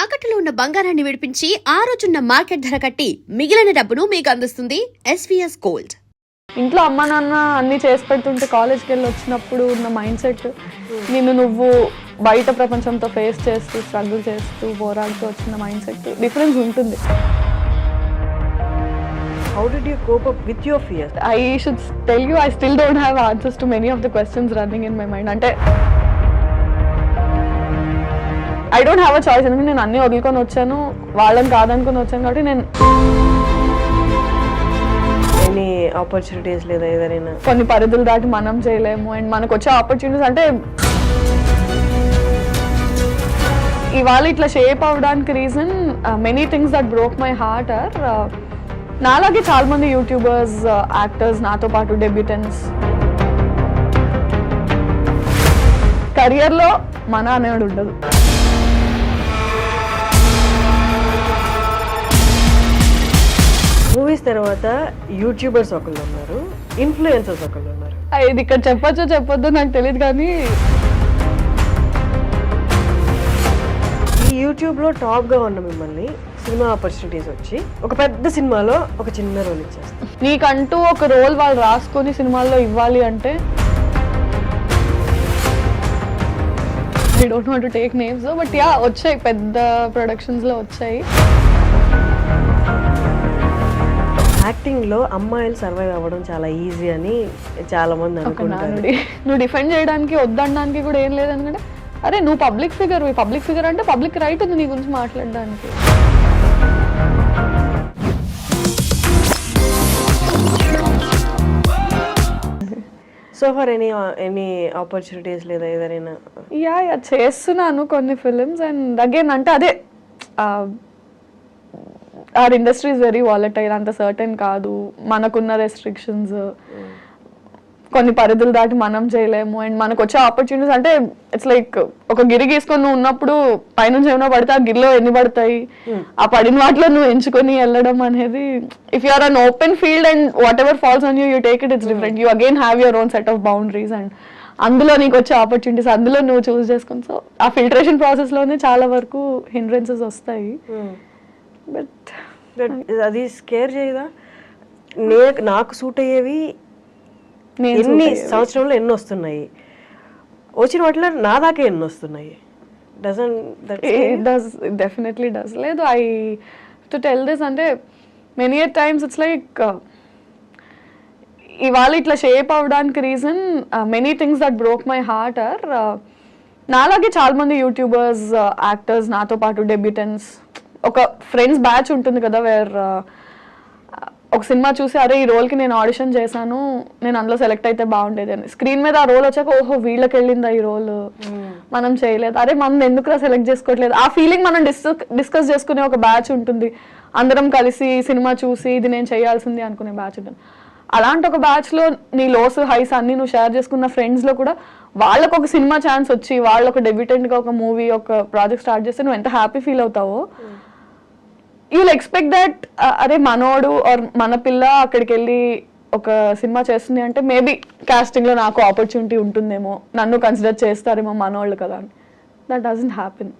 తాకట్టులో ఉన్న బంగారాన్ని విడిపించి ఆ రోజున్న మార్కెట్ ధర కట్టి మిగిలిన డబ్బును మీకు అందిస్తుంది ఎస్వీఎస్ గోల్డ్. ఇంట్లో అమ్మ నాన్న అన్ని చేసి పెడుతుంటే కాలేజ్కి వెళ్ళి వచ్చినప్పుడు ఉన్న మైండ్ సెట్ నువ్వు బయట ప్రపంచంతో ఫేస్ చేస్తూ స్ట్రగుల్ చేస్తూ పోరాడుతూ వచ్చిన మైండ్ సెట్ డిఫరెన్స్ ఉంటుంది. How did you cope up with your fears? I should tell you, I still don't have answers to many of the questions running in my mind. అంటే I don't have a choice. ఎందుకంటే నేను అన్ని వదులుకొని వచ్చాను, వాళ్ళని కాదనుకొని వచ్చాను కాబట్టి నేను ఎనీ ఆపర్చునిటీస్ లేదా ఏదైనా కొన్ని పరిధులు దాటి మనం చేయలేము. అండ్ మనకు వచ్చే ఆపర్చునిటీస్ అంటే ఇవాళ ఇట్లా షేప్ అవ్వడానికి reason many things that broke my heart or నాలాగే చాలా మంది యూట్యూబర్స్, యాక్టర్స్, నాతో పాటు డెబ్యూటెంట్స్ కెరియర్లో మన అనేవాడు ఉండదు. మూవీస్ తర్వాత యూట్యూబర్స్ ఒకళ్ళు ఉన్నారు, ఇన్ఫ్లుయెన్సర్స్ ఒకళ్ళు ఉన్నారు. ఇది ఇక్కడ చెప్పొచ్చో చెప్పొద్దో నాకు తెలియదు, కానీ ఈ యూట్యూబ్లో టాప్గా ఉన్న మిమ్మల్ని సినిమా ఆపర్చునిటీస్ వచ్చి ఒక పెద్ద సినిమాలో ఒక చిన్న రోల్ ఇచ్చేస్తారు. నీకంటూ ఒక రోల్ వాళ్ళు రాసుకొని సినిమాల్లో ఇవ్వాలి అంటే I don't want to take names, but yeah వచ్చాయి, పెద్ద ప్రొడక్షన్స్లో వచ్చాయి. యాక్టింగ్లో అమ్మాయిలు సర్వైవ్ అవ్వడం చాలా ఈజీ అని చాలా మంది అనుకుంటారు. నువ్వు డిఫెండ్ చేయడానికి వద్దనడానికి కూడా ఏం లేదు. ఎందుకంటే అరే నువ్వు పబ్లిక్ ఫిగర్ అంటే పబ్లిక్ రైట్ ఉంది నీ గురించి మాట్లాడడానికి. సో ఫర్ ఎనీ ఆపర్చునిటీస్ లేదా ఏదైనా? యా చేస్తున్నాను కొన్ని ఫిలిమ్స్. అండ్ అగైన్ అంటే అదే or industry is very volatile, అంత సర్టెన్ కాదు, మనకున్న రెస్ట్రిక్షన్స్, కొన్ని పరిధులు దాటి మనం చేయలేము. అండ్ మనకు వచ్చే ఆపర్చునిటీస్ అంటే ఇట్స్ లైక్ ఒక గిరి గీసుకొని నువ్వు ఉన్నప్పుడు పైనుంచి ఏమైనా పడితే ఆ గిరిలో ఎన్ని పడతాయి, ఆ పడిన వాటిలో నువ్వు ఎంచుకొని వెళ్ళడం అనేది, if you are an open field and whatever falls on you take it, it's different. You again have your own set of boundaries and అందులో నీకు వచ్చే ఆపర్చునిటీస్ అందులో నువ్వు చూస్ చేసుకుని, సో ఆ ఫిల్టరేషన్ ప్రాసెస్లోనే చాలా వరకు హిండ్రెన్సెస్ వస్తాయి. బట్ అది స్కేర్ చేయదా? నాకు సూట్ అయ్యేవి ఎన్ని సంవత్సరంలో ఎన్ని వస్తున్నాయి, వచ్చిన వాటిలో నా దాకా ఎన్ని వస్తున్నాయి? Definitely does. లేదు, ఐ టు టెల్ దిస్ అంటే మెనీ టైమ్స్ ఇట్స్ లైక్ ఇవాళ ఇట్లా షేప్ అవ్వడానికి reason many things that broke my heart or నాలాగే చాలా మంది యూట్యూబర్స్, యాక్టర్స్, నాతో పాటు డెబ్యూటెంట్స్, ఒక ఫ్రెండ్స్ బ్యాచ్ ఉంటుంది కదా, వేర్ ఒక సినిమా చూసి అరే ఈ రోల్కి నేను ఆడిషన్ చేశాను, నేను అందులో సెలెక్ట్ అయితే బాగుండేది అని, స్క్రీన్ మీద ఆ రోల్ వచ్చాక ఓహో వీళ్ళకి వెళ్ళిందా ఈ రోల్, మనం చేయలేదు, అరే మనం ఎందుకు సెలెక్ట్ చేసుకోవట్లేదు, ఆ ఫీలింగ్ మనం డిస్కస్ చేసుకునే ఒక బ్యాచ్ ఉంటుంది. అందరం కలిసి సినిమా చూసి ఇది నేను చేయాల్సింది అనుకునే బ్యాచ్ ఉంటుంది. అలాంటి ఒక బ్యాచ్లో నీ లోస్ హైస్ అన్ని నువ్వు షేర్ చేసుకున్న ఫ్రెండ్స్లో కూడా వాళ్ళకు ఒక సినిమా ఛాన్స్ వచ్చి వాళ్ళు ఒక డెబ్యూటెంట్గా ఒక మూవీ, ఒక ప్రాజెక్ట్ స్టార్ట్ చేస్తే నువ్వు ఎంత హ్యాపీ ఫీల్ అవుతావో, you'll expect that అరే మనోడు ఆర్ మన పిల్ల అక్కడికి వెళ్ళి ఒక సినిమా చేస్తుంది అంటే మేబీ కాస్టింగ్లో నాకు ఆపర్చునిటీ ఉంటుందేమో, నన్ను కన్సిడర్ చేస్తారేమో మనోళ్ళు కదా అని. That doesn't happen.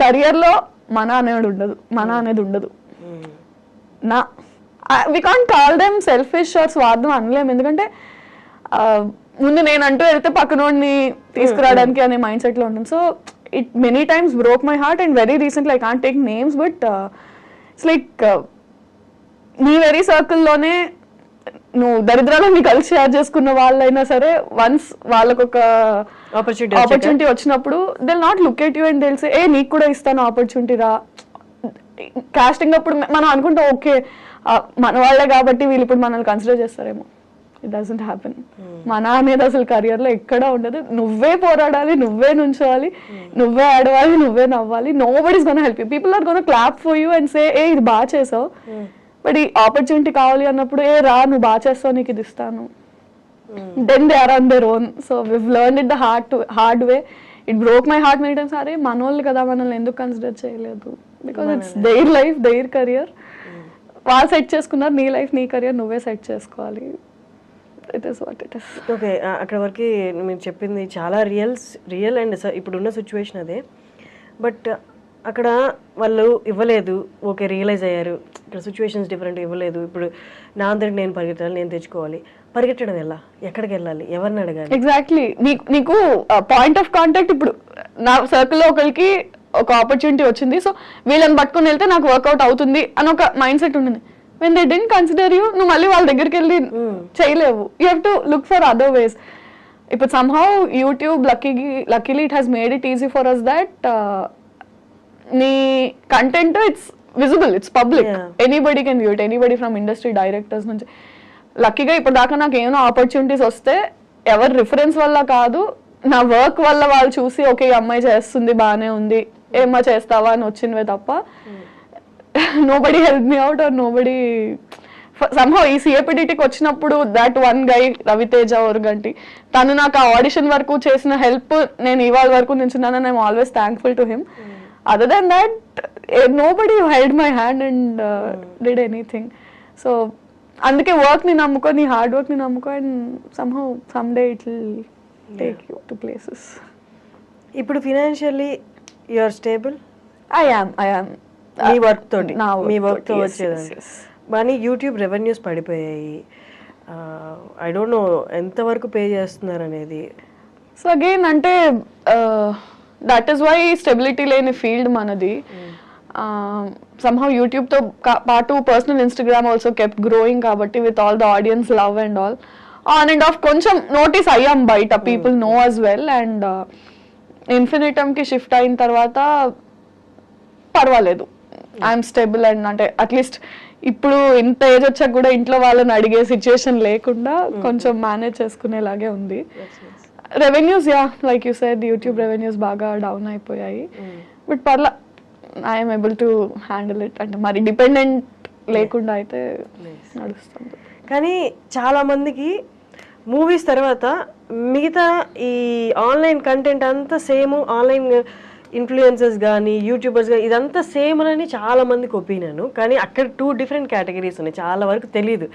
కెరియర్లో మన అనేది ఉండదు. నా we can't call them selfish or స్వార్థం అనలేము. ఎందుకంటే ముందు నేను అంటూ వెళ్తే పక్కనోడిని తీసుకురావడానికి అనే మైండ్ సెట్లో ఉంటుంది. So it many times broke my heart, and very recently I can't take names, but it's like నీ వెరీ సర్కిల్లోనే నువ్వు దరిద్రాలు నీ కలిసి షేర్ చేసుకున్న వాళ్ళైనా సరే వన్స్ వాళ్ళకు ఒక ఆపర్చునిటీ వచ్చినప్పుడు they will not look at you and they will say ఏ నీకు కూడా ఇస్తాను ఆపర్చునిటీ రా. కాస్టింగ్ అప్పుడు మనం అనుకుంటాం ఓకే మన వాళ్ళే కాబట్టి వీళ్ళు ఇప్పుడు మనల్ని కన్సిడర్ చేస్తారేమో. It doesn't happen. మన అనేది అసలు కెరియర్లో ఎక్కడా ఉండదు. నువ్వే పోరాడాలి, నువ్వే నుంచోవాలి, నువ్వే ఆడవాలి, నువ్వే నవ్వాలి. Nobody's gonna help you. People are gonna clap for you and say ఏ ఇది బాగా చేసావు, బట్ ఈ ఆపర్చునిటీ కావాలి అన్నప్పుడు ఏ రా నువ్వు బాగా చేస్తావు నీకు ఇది ఇస్తాను. Then they are on their own. So we've learned it the hard way. It broke my heart many times. అరే మనోళ్ళు కదా మనల్ని ఎందుకు కన్సిడర్ చేయలేదు, because it's their life, their career. వాళ్ళు సెట్ చేసుకున్నారు, నీ లైఫ్ నీ కెరియర్ నువ్వే సెట్ చేసుకోవాలి. It is what it is. Okay, అక్కడ వరకు మీరు చెప్పింది చాలా రియల్ అండ్ ఇప్పుడున్న సిచ్యువేషన్ అదే. బట్ అక్కడ వాళ్ళు ఇవ్వలేదు, ఓకే రియలైజ్ అయ్యారు, ఇక్కడ సిచ్యువేషన్స్ డిఫరెంట్, ఇవ్వలేదు, ఇప్పుడు నా అంతటి నేను పరిగెత్తాలి, నేను తెచ్చుకోవాలి. పరిగెట్టడం ఎలా, ఎక్కడికి వెళ్ళాలి, ఎవరిని అడగాలి? ఎగ్జాక్ట్లీ. నీకు పాయింట్ ఆఫ్ కాంటాక్ట్ ఇప్పుడు నా సర్కిల్లో ఒకరికి ఒక ఆపర్చునిటీ వచ్చింది, సో వీళ్ళని పట్టుకుని వెళ్తే నాకు వర్కౌట్ అవుతుంది అని ఒక మైండ్ సెట్ ఉంటుంది. When they don't consider you, నువ్వు మళ్ళీ వాళ్ళ దగ్గరికి వెళ్ళి చేయలేవు. You have to look for other ways. ఇప్పుడు somehow YouTube luckily it has made it easy for us that నీ content it's visible, it's public, anybody can view it, anybody from industry directors నుంచి. లక్కీగా ఇప్పుడు దాకా నాకు ఏమైనా opportunities వస్తే ఎవరి రిఫరెన్స్ వల్ల కాదు, నా వర్క్ వల్ల వాళ్ళు చూసి ఓకే ఈ అమ్మాయి చేస్తుంది బాగానే ఉంది, ఏమ్మా చేస్తావా అని వచ్చినవే తప్ప nobody help me out or nobody. somehow ఈ సిఏపిడిటీకి వచ్చినప్పుడు that one guy Raviteja Oruganti, తను నాకు ఆ ఆడిషన్ వరకు చేసిన హెల్ప్ నేను ఇవాళ వరకు నిల్చున్నాను. I'm always thankful to him. Other than that nobody held my hand and did anything. So అందుకే వర్క్ ని నమ్ముకో, నీ హార్డ్ వర్క్ ని నమ్ముకో, and somehow someday it will take you to places. ఇప్పుడు financially you are stable? I am మీ work తోటి, మీ వర్క్ తో yes, వచ్చేదండి. yes. కానీ యూట్యూబ్ రెవెన్యూస్ పడిపోయాయి. ఐ డోంట్ నో ఎంతవరకు పే చేస్తున్నారు అనేది. సో అగైన్ అంటే దట్ ఈస్ వై స్టెబిలిటీ లేని ఫీల్డ్ మనది. somehow యూట్యూబ్తో పాటు personal Instagram also kept growing కాబట్టి with all the audience love and all on and off కొంచెం నోటీస్ అయ్యాం బయట, people know us well. And ఇన్ఫినిటమ్కి షిఫ్ట్ అయిన తర్వాత పర్వాలేదు, ఐఎమ్ స్టేబుల్. అండ్ అంటే అట్లీస్ట్ ఇప్పుడు ఇంత ఏజ్ వచ్చాక కూడా ఇంట్లో వాళ్ళని అడిగే సిచ్యుయేషన్ లేకుండా కొంచెం మేనేజ్ చేసుకునేలాగే ఉంది. Revenues like you said YouTube revenues బాగా డౌన్ అయిపోయాయి, బట్ పర్లా I'm able to handle it. అంటే మరి డిపెండెంట్ లేకుండా అయితే నడుస్తుంది. కానీ చాలా మందికి మూవీస్ తర్వాత మిగతా ఈ ఆన్లైన్ కంటెంట్ అంతా సేమ్, ఆన్లైన్ ఇన్ఫ్లుయెన్సర్స్ కానీ యూట్యూబర్స్ కానీ ఇదంతా సేమ్ అని చాలా మందికి ఒపీనియన్. కానీ అక్కడ 2 డిఫరెంట్ కేటగిరీస్ ఉన్నాయి, చాలా వరకు తెలియదు.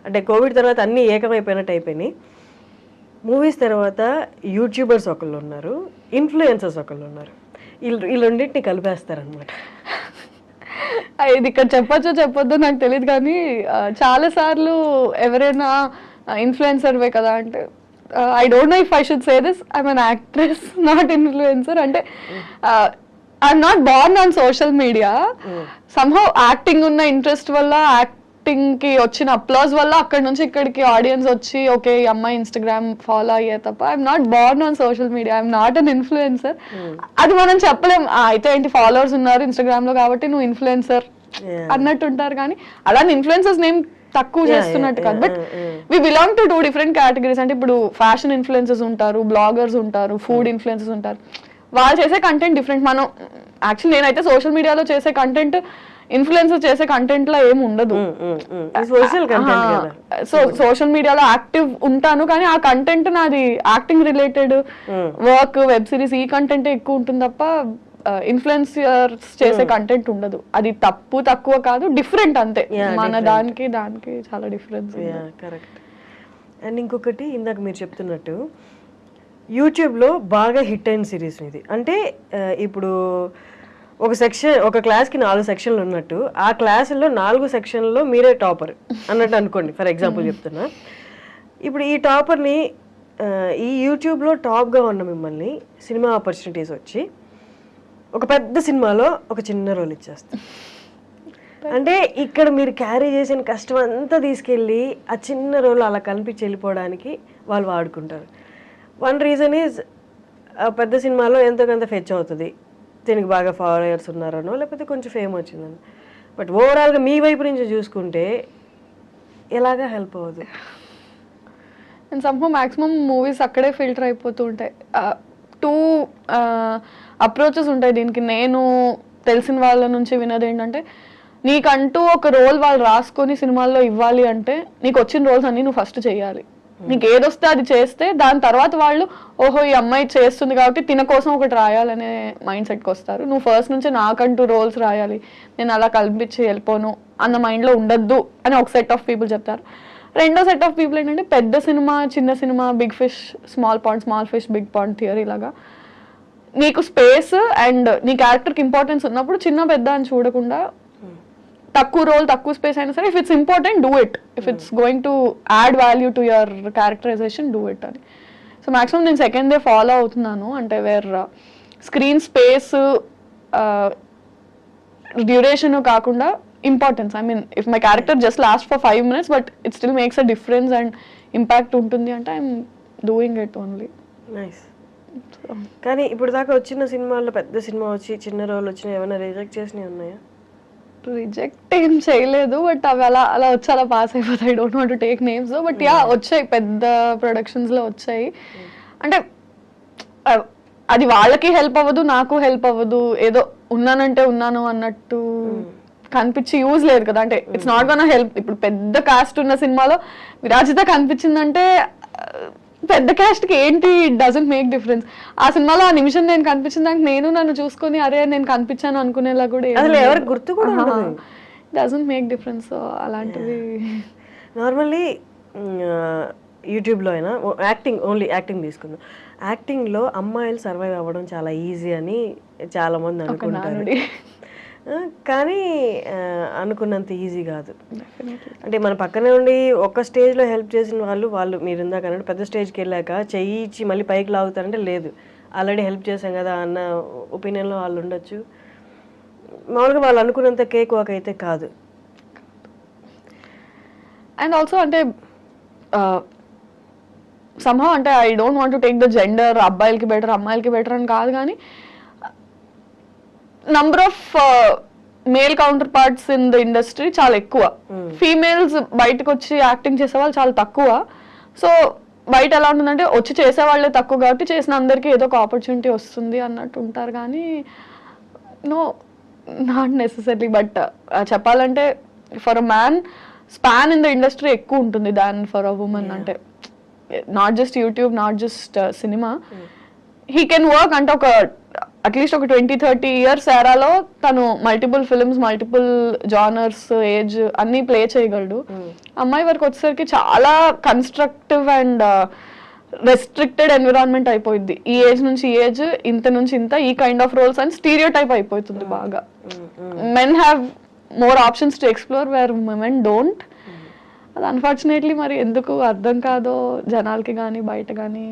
అంటే కోవిడ్ తర్వాత అన్నీ ఏకమైపోయినట్టు అయిపోయినాయి. మూవీస్ తర్వాత యూట్యూబర్స్ ఒకళ్ళు ఉన్నారు, ఇన్ఫ్లుయెన్సర్స్ ఒకళ్ళు ఉన్నారు. ఈ రెండింటిని కలిపేస్తారనమాట. ఇది ఇక్కడ చెప్పొద్దో నాకు తెలియదు, కానీ చాలా సార్లు ఎవరైనా ఇన్ఫ్లుయెన్సర్వే కదా అంటే I don't know if I should say this, I'm an actress, not influencer. అంటే I'm not born on social media. Somehow acting ఉన్న ఇంట్రెస్ట్ వల్ల, యాక్టింగ్ కి వచ్చిన అప్లాజ్ వల్ల అక్కడ నుంచి ఇక్కడికి ఆడియన్స్ వచ్చి ఓకే ఈ అమ్మాయి ఇన్స్టాగ్రామ్ ఫాలో అయ్యే తప్ప I'm not Born on social media, I'm not an influencer. అది మనం చెప్పలేం. అయితే ఏంటి ఫాలోవర్స్ ఉన్నారు ఇన్స్టాగ్రామ్ లో కాబట్టి నువ్వు ఇన్ఫ్లుయెన్సర్ అన్నట్టు ఉంటారు, కానీ అలా ఇన్ఫ్లుయెన్సర్స్ నేమ్ తక్కువ చేస్తున్నట్టు కాదు. But we belong to 2 different categories. అంటే ఇప్పుడు ఫ్యాషన్ ఇన్ఫ్లుయెన్సర్స్ ఉంటారు, బ్లాగర్స్ ఉంటారు, ఫుడ్ ఇన్ఫ్లుయెన్సర్స్ ఉంటారు. వాళ్ళు చేసే కంటెంట్ డిఫరెంట్. మనం యాక్చువల్లీ నేనైతే సోషల్ మీడియాలో చేసే కంటెంట్ ఇన్ఫ్లుయెన్సర్ చేసే కంటెంట్ లో ఏమి ఉండదు. సో సోషల్ మీడియాలో యాక్టివ్ ఉంటాను, కానీ ఆ కంటెంట్ నాది acting related work, web series, ఈ కంటెంట్ ఎక్కువ ఉంటుంది తప్ప ఇన్ఫ్లుయెన్సర్స్ చేసే కంటెంట్ ఉండదు. అది తక్కువ కాదు, డిఫరెంట్ అంతే. మన దానికి చాలా డిఫరెన్స్. కరెక్ట్. అండ్ ఇంకొకటి ఇందాక మీరు చెప్తున్నట్టు యూట్యూబ్లో బాగా హిట్ అయిన సిరీస్ ఇది. అంటే ఇప్పుడు ఒక క్లాస్కి 4 సెక్షన్లు ఉన్నట్టు ఆ క్లాసుల్లో 4 సెక్షన్లో మీరే టాపర్ అన్నట్టు అనుకోండి, ఫర్ ఎగ్జాంపుల్ చెప్తున్నా. ఇప్పుడు ఈ టాపర్ని ఈ యూట్యూబ్లో టాప్గా ఉన్న మిమ్మల్ని సినిమా ఆపర్చునిటీస్ వచ్చి ఒక పెద్ద సినిమాలో ఒక చిన్న రోల్ ఇచ్చేస్తారు. అంటే ఇక్కడ మీరు క్యారీ చేసిన కష్టం అంతా తీసుకెళ్ళి ఆ చిన్న రోల్ అలా కనిపించి వెళ్ళిపోవడానికి వాళ్ళు వాడుకుంటారు. వన్ రీజన్ ఈజ్ ఆ పెద్ద సినిమాలో ఎంతో కొంత ఫెచ్ అవుతుంది, దీనికి బాగా ఫాలోయర్స్ ఉన్నారనో లేకపోతే కొంచెం ఫేమ్ వచ్చిందని. బట్ ఓవరాల్గా మీ వైపు నుంచి చూసుకుంటే ఎలాగా హెల్ప్ అవ్వదు. అండ్ సమ్హౌ మ్యాక్సిమం మూవీస్ అక్కడే ఫిల్టర్ అయిపోతూ ఉంటాయి. 2 అప్రోచెస్ ఉంటాయి దీనికి. నేను తెలిసిన వాళ్ళ నుంచి విన్నది ఏంటంటే, నీకంటూ ఒక రోల్ వాళ్ళు రాసుకొని సినిమాల్లో ఇవ్వాలి అంటే నీకు వచ్చిన రోల్స్ అన్ని నువ్వు ఫస్ట్ చేయాలి. నీకు ఏదొస్తే అది చేస్తే దాని తర్వాత వాళ్ళు ఓహో ఈ అమ్మాయి చేస్తుంది కాబట్టి తిన కోసం ఒకటి రాయాలనే మైండ్ సెట్కి వస్తారు. నువ్వు ఫస్ట్ నుంచి నాకంటూ రోల్స్ రాయాలి, నేను అలా కల్పించి వెళ్ళిపోను అన్న మైండ్లో ఉండద్దు అని ఒక సెట్ ఆఫ్ పీపుల్ చెప్తారు. రెండో సెట్ ఆఫ్ పీపుల్ ఏంటంటే పెద్ద సినిమా, చిన్న cinema, big fish small pond, small fish big pond theory లాగా నీకు స్పేస్ అండ్ నీ క్యారెక్టర్కి ఇంపార్టెన్స్ ఉన్నప్పుడు చిన్న పెద్ద అని చూడకుండా తక్కువ రోల్ తక్కువ స్పేస్ అయినా సరే if it's important do it, if it's going to add value to your characterization do it అని. సో మాక్సిమం నేను సెకండ్ డే ఫాలో అవుతున్నాను, అంటే వేర్ స్క్రీన్ స్పేస్ డ్యూరేషన్ కాకుండా importance. I mean if my character just last for 5 minutes but it still makes a difference and impact ఉంటుంది అంటే I'm doing it only. Nice. కానీ ఇప్పుడు దాకా వచ్చిన సినిమాల్లో పెద్ద సినిమా వచ్చి చిన్న రోల్ వచ్చిన ఏమైనా రిజెక్ట్ చేసినవి ఉన్నాయా? రిజెక్ట్ ఏం చేయలేదు, బట్ అవి అలా అలా వచ్చి అలా పాస్ అయిపోతాయి. I don't want to take names, but yeah వచ్చాయి, పెద్ద ప్రొడక్షన్స్లో వచ్చాయి. అంటే అది వాళ్ళకి హెల్ప్ అవ్వదు, నాకు హెల్ప్ అవ్వదు, ఏదో ఉన్నానంటే ఉన్నాను అన్నట్టు కనిపించి యూజ్ లేదు కదా. అంటే ఇట్స్ నాట్ గోనా హెల్ప్. ఇప్పుడు పెద్ద కాస్ట్ ఉన్న సినిమాలో విరాజిత కనిపించిందంటే పెద్ద క్యాస్ట్ కి ఏంటి, ఇట్ డజంట్ మేక్ డిఫరెన్స్. ఆ సినిమాలో ఆ నిమిషం నేను కనిపించిన దానికి నేను నన్ను చూసుకొని అరే నేను కనిపించాను అనుకునేలా కూడా ఎవరికి గుర్తు కూడా డజంట్ మేక్ డిఫరెన్స్. అలాంటివి నార్మల్లీ యూట్యూబ్లో అయినా ఓన్లీ యాక్టింగ్ తీసుకుందాం. యాక్టింగ్లో అమ్మాయిలు సర్వైవ్ అవ్వడం చాలా ఈజీ అని చాలామంది అనుకుంటారు, కానీ అనుకున్నంత ఈజీ కాదు. అంటే మన పక్కనే ఉండి ఒక స్టేజ్లో హెల్ప్ చేసిన వాళ్ళు మీరు ఇందాక అన్నట్టు పెద్ద స్టేజ్కి వెళ్ళాక చెయ్యి ఇచ్చి మళ్ళీ పైకి లాగుతారంటే లేదు, ఆల్రెడీ హెల్ప్ చేశాం కదా అన్న ఒపీనియన్లో వాళ్ళు ఉండొచ్చు. మామూలుగా వాళ్ళు అనుకున్నంత కేక్ వాక్ అయితే కాదు. అండ్ ఆల్సో అంటే somehow అంటే I don't want to take the gender, అబ్బాయిలకి బెటర్ అమ్మాయిలకి బెటర్ అని కాదు, కానీ number of male counter parts in the industry చాలా ఎక్కువ. ఫీమేల్స్ బయటకు వచ్చి యాక్టింగ్ చేసే వాళ్ళు చాలా తక్కువ. సో బయట ఎలా ఉంటుందంటే వచ్చి చేసే వాళ్ళే తక్కువ కాబట్టి చేసిన అందరికీ ఏదో ఒక ఆపర్చునిటీ వస్తుంది అన్నట్టు ఉంటారు, కానీ నో నాట్ నెసెసరీ. బట్ చెప్పాలంటే for a man span in the industry ఎక్కువ ఉంటుంది దాన్ ఫర్ అ ఉమెన్. అంటే not just YouTube, not just cinema, he can work అంటే ఒక అట్లీస్ట్ ఒక 20-30 years ఎరాలో తను multiple films, multiple genres, age అన్ని play చేయగలడు. అమ్మాయి వరకు వచ్చేసరికి చాలా కన్స్ట్రక్టివ్ అండ్ రెస్ట్రిక్టెడ్ ఎన్విరాన్మెంట్ అయిపోయింది. ఈ ఏజ్ నుంచి ఈ ఏజ్, ఇంత నుంచి ఇంత, ఈ కైండ్ ఆఫ్ రోల్స్ అని స్టీరియో టైప్ అయిపోతుంది బాగా. Men have more options to explore where women don't. అది అన్ఫార్చునేట్లీ మరి ఎందుకు అర్థం కాదో జనాలకి కానీ బయట కానీ.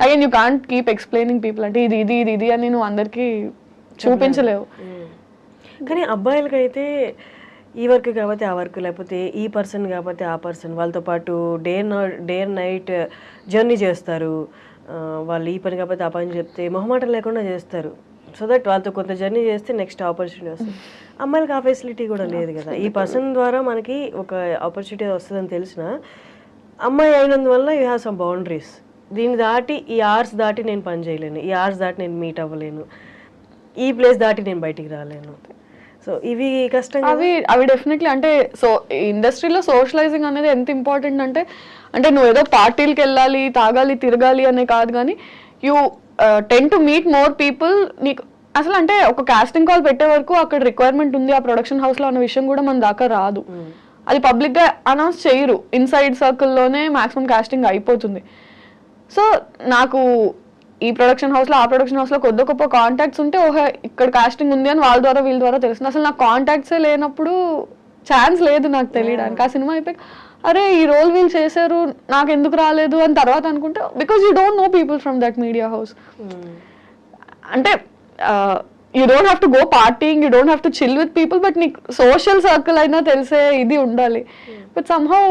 Again you can't keep explaining people, అంటే ఇది ఇది ఇది ఇది అని నువ్వు అందరికీ చూపించలేవు. కానీ అబ్బాయిలకైతే ఈ వర్క్ కాబట్టి ఆ వర్క్, లేకపోతే ఈ పర్సన్ కాబట్టి ఆ పర్సన్, వాళ్ళతో పాటు డే అండ్ నైట్ జర్నీ చేస్తారు. వాళ్ళు ఈ పని కాబట్టి ఆ పని చెప్తే మొహమాటం లేకుండా చేస్తారు, సో దట్ వాళ్ళతో కొంత జర్నీ చేస్తే నెక్స్ట్ ఆపర్చునిటీ వస్తుంది. అమ్మాయిలకి ఆ ఫెసిలిటీ కూడా లేదు కదా. ఈ పర్సన్ ద్వారా మనకి ఒక ఆపర్చునిటీ వస్తుందని తెలిసిన అమ్మాయి అయినందువల్ల యూ హ్యావ్ సమ్ బౌండరీస్. దీన్ని దాటి ఈ అవర్స్ దాటి నేను పని చేయలేను, ఈ అవర్స్ దాటి నేను మీట్ అవ్వలేను, ఈ ప్లేస్ దాటి నేను బయటికి రాలేను. సో ఇవి కష్టం. అవి డెఫినెట్లీ అంటే సో ఇండస్ట్రీలో సోషలైజింగ్ అనేది ఎంత ఇంపార్టెంట్ అంటే నువ్వు ఏదో పార్టీలకి వెళ్ళాలి, తాగాలి, తిరగాలి అనే కాదు, కానీ you ten to meet more people. నీకు అసలు అంటే ఒక కాస్టింగ్ కాల్ పెట్టే వరకు అక్కడ రిక్వైర్మెంట్ ఉంది ఆ ప్రొడక్షన్ హౌస్ లో అన్న విషయం కూడా మన దాకా రాదు. అది పబ్లిక్ గా అనౌన్స్ చేయరు, ఇన్సైడ్ సర్కిల్లోనే మాక్సిమం కాస్టింగ్ అయిపోతుంది. సో నాకు ఈ ప్రొడక్షన్ హౌస్ లో ఆ ప్రొడక్షన్ హౌస్ లో కొద్ది గొప్ప కాంటాక్ట్స్ ఉంటే ఓహో ఇక్కడ కాస్టింగ్ ఉంది అని వాళ్ళ ద్వారా వీళ్ళ ద్వారా తెలుస్తుంది. అసలు నాకు కాంటాక్ట్సే లేనప్పుడు ఛాన్స్ లేదు నాకు తెలియడానికి. ఆ సినిమా అయిపోయి అరే ఈ రోల్ వీళ్ళు చేశారు నాకు ఎందుకు రాలేదు అని తర్వాత అనుకుంటే because you don't know people from that media house. అంటే you don't have to go partying, you don't have to chill with people, but నీకు సోషల్ సర్కిల్ అయినా తెలిసే ఇది ఉండాలి. బట్ సమ్హౌ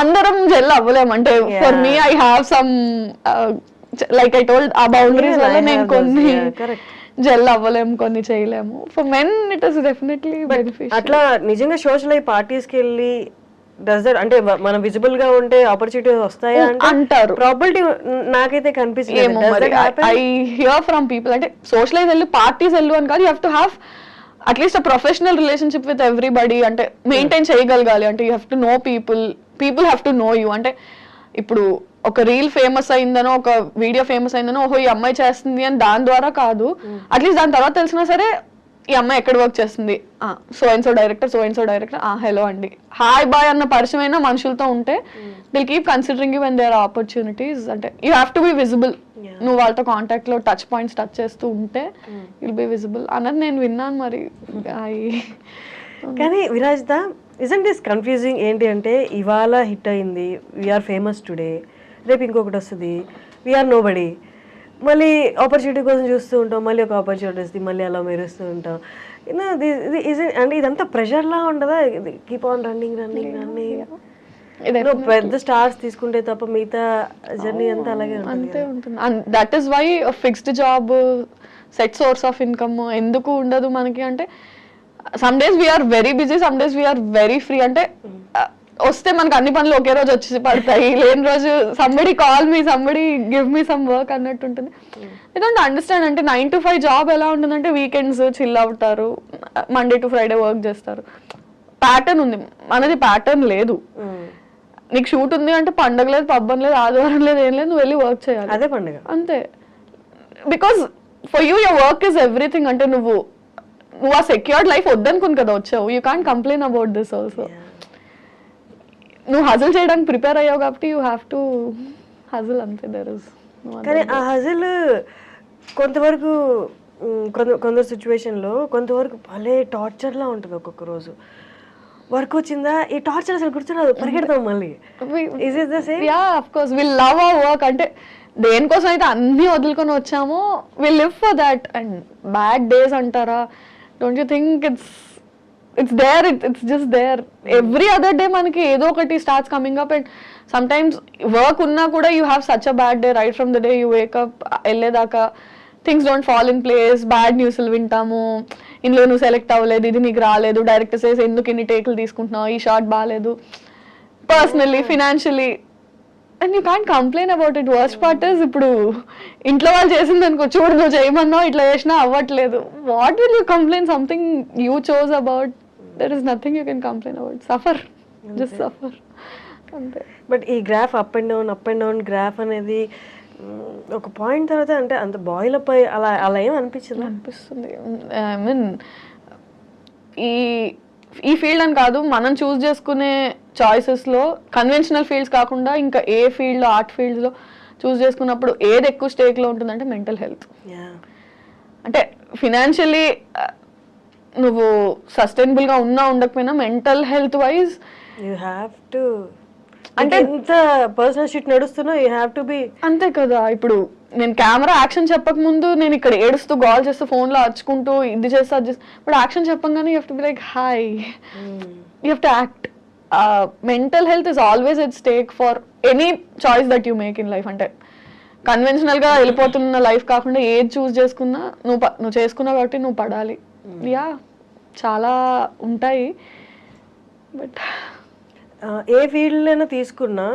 అందరం జెల్ అవ్వలేము. అంటే for me I have some like I told ఆ బౌండరీస్ వల్ల నేను కొన్ని జెల్ అవ్వలేము, కొన్ని చేయలేము. For men it is definitely beneficial. అట్లా నిజంగా సోషల్ అయ్యి పార్టీస్కి వెళ్ళి డస్ దట్ అంటే మనం విజిబుల్ గా ఉంటే ఆపర్చునిటీస్ వస్తాయా అంటారు. ప్రాబిలిటీ నాకైతే కనిపిస్తుంది. ఐ హియర్ ఫ్రమ్ పీపుల్ అంటే సోషలైజ్ వెళ్ళు, పార్టీస్ వెళ్ళు అని కాదు, you have to have at least a professional relationship with everybody. అంటే మెయింటైన్ చేయగలగాలి. అంటే you have to know people, people have to know you. అంటే ఇప్పుడు ఒక రీల్ ఫేమస్ అయిందనో ఒక వీడియో ఫేమస్ అయిందనో ఓహో ఈ అమ్మాయి చేస్తుంది అని దాని ద్వారా కాదు, అట్లీస్ట్ దాని తర్వాత తెలిసినా సరే ఈ అమ్మాయి ఎక్కడ వర్క్ చేస్తుంది, so and so director hello అండి, హాయ్ బాయ్ అన్న పరిచయం అయినా మనుషులతో ఉంటే they'll keep considering you when there are opportunities. అంటే you have to be visible. నువ్వు వాళ్ళతో కాంటాక్ట్ లో టచ్ పాయింట్స్ టచ్ చేస్తూ ఉంటే విల్ బి విజిబుల్ అన్నది నేను విన్నాను. మరి కానీ విరాజిత, ఇజంట్ దిస్ కన్ఫ్యూజింగ్? ఏంటి అంటే ఇవాళ హిట్ అయింది, వీఆర్ ఫేమస్ టుడే, రేపు ఇంకొకటి వస్తుంది, వీఆర్ నో బడీ, మళ్ళీ ఆపర్చునిటీ కోసం చూస్తూ ఉంటాం, మళ్ళీ ఒక ఆపర్చునిటీ వస్తుంది, మళ్ళీ అలా మెరుస్తూ ఉంటాం. అంటే ఇదంతా ప్రెషర్లా ఉండదా? Keep on running. పెద్ద స్టార్స్ తీసుకుంటే తప్ప మిగతా జర్నీ అంతా అలాగే అంతే ఉంటుంది. That is why fixed job, set source of income ఎందుకు ఉండదు మనకి అంటే, some days we are very busy, some days we are very free. అంటే వస్తే మనకు అన్ని పనులు ఒకే రోజు వచ్చి పడతాయి, లేని రోజు somebody call me, somebody give me some work అన్నట్టు ఉంటుంది. I don't understand. అంటే 9 to 5 జాబ్ ఎలా ఉంటుందంటే వీకెండ్స్ చిల్ అవుతారు, మండే టు ఫ్రైడే వర్క్ చేస్తారు, ప్యాటర్న్ ఉంది. మనది ప్యాటర్న్ లేదు. నీకు షూట్ ఉంది అంటే పండగ లేదు, పబ్బం లేదు, ఆదివారం లేదు, ఏం లేదు, నువ్వు వెళ్ళి వర్క్ చేయాలి, అదే పండుగ అంతే. Because for you your work is everything. అంటే నువ్వు ఆ సెక్యూర్డ్ లైఫ్ వద్దనుకుని కదా వచ్చావు. You can't complain about this also. నువ్వు హజిల్ చేయడానికి ప్రిపేర్ అయ్యావు కాబట్టి యూ హ్యావ్ టు హజిల్, అంతే. దర్ ఇస్ కానీ ఆ హజిల్ కొంతవరకు కొందరు సిచ్యువేషన్లో కొంతవరకు భలే టార్చర్లా ఉంటుంది. ఒక్కొక్క రోజు వర్క్ వచ్చిందా, ఈ టార్చర్ అసలు గుర్తురాదు, పరిగెడతాం మళ్ళీ. Yeah of course we love our work. అంటే దేనికోసం అయితే అన్ని వదులుకొని వచ్చామో we live for that. And bad days అంటారా, don't you think it's there, it's just there. Every other day మనకి ఏదో ఒకటి starts coming up, and sometimes work ఉన్నా కూడా you have such a bad day right from the day you wake up. వెళ్ళేదాకా things don't fall in place, bad news వింటాము, ఇందులో నువ్వు select అవ్వలేదు, ఇది నీకు రాలేదు, డైరెక్టర్ సేస్ ఎందుకు ఇన్ని టేకులు తీసుకుంటున్నావు, ఈ షాట్ బాగాలేదు, personally financially, and you can't complain about it. Worst part is ఇప్పుడు ఇంట్లో వాళ్ళు చేసింది అనుకో, చూడు నువ్వు చేయమన్నావు ఇట్లా చేసినా అవ్వట్లేదు, what will you complain? Something you chose about, there is nothing you can complain about. Suffer, just suffer. అంతే. బట్ ఈ graph up and down graph అనేది ఒక పాయింట్ తర్వాత అంటే అంత బాయిల్ అప్ అయ్యి అలా ఏం అనిపిస్తుంది. ఐ మీన్ ఈ ఫీల్డ్ అని కాదు, మనం చూస్ చేసుకునే చాయిసెస్లో కన్వెన్షనల్ ఫీల్డ్స్ కాకుండా ఇంకా ఏ ఫీల్డ్లో, ఆర్ట్ ఫీల్డ్స్లో చూస్ చేసుకున్నప్పుడు ఏది ఎక్కువ స్టేక్లో ఉంటుందంటే మెంటల్ హెల్త్. అంటే ఫినాన్షియలీ నువ్వు సస్టైనబుల్ గా ఉన్నా ఉండకపోయినా mental health wise you have to, అంటే ఎంత పర్సనల్ షిట్ నడుస్తున్నా యూ హ్యావ్ టు బి. అంతే కదా. ఇప్పుడు నేను కెమెరా యాక్షన్ చెప్పక ముందు నేను ఇక్కడ ఏడుస్తూ కాల్ చేస్తూ ఫోన్ లో అరుచుకుంటూ ఇది చేస్తా అది చేస్తా, ఇప్పుడు యాక్షన్ చెప్పగానే you have to be like hi, you have to act. Mental health is always at stake for any choice that you make in life. అంటే కన్వెన్షనల్ గా వెళ్ళిపోతున్న లైఫ్ కాకుండా ఏది చూస్ చేసుకున్నా నువ్వు చేసుకున్నావు కాబట్టి నువ్వు పడాలి. యా చాలా ఉంటాయి. బట్ ఏ ఫీల్డ్లోనైనా తీసుకున్నా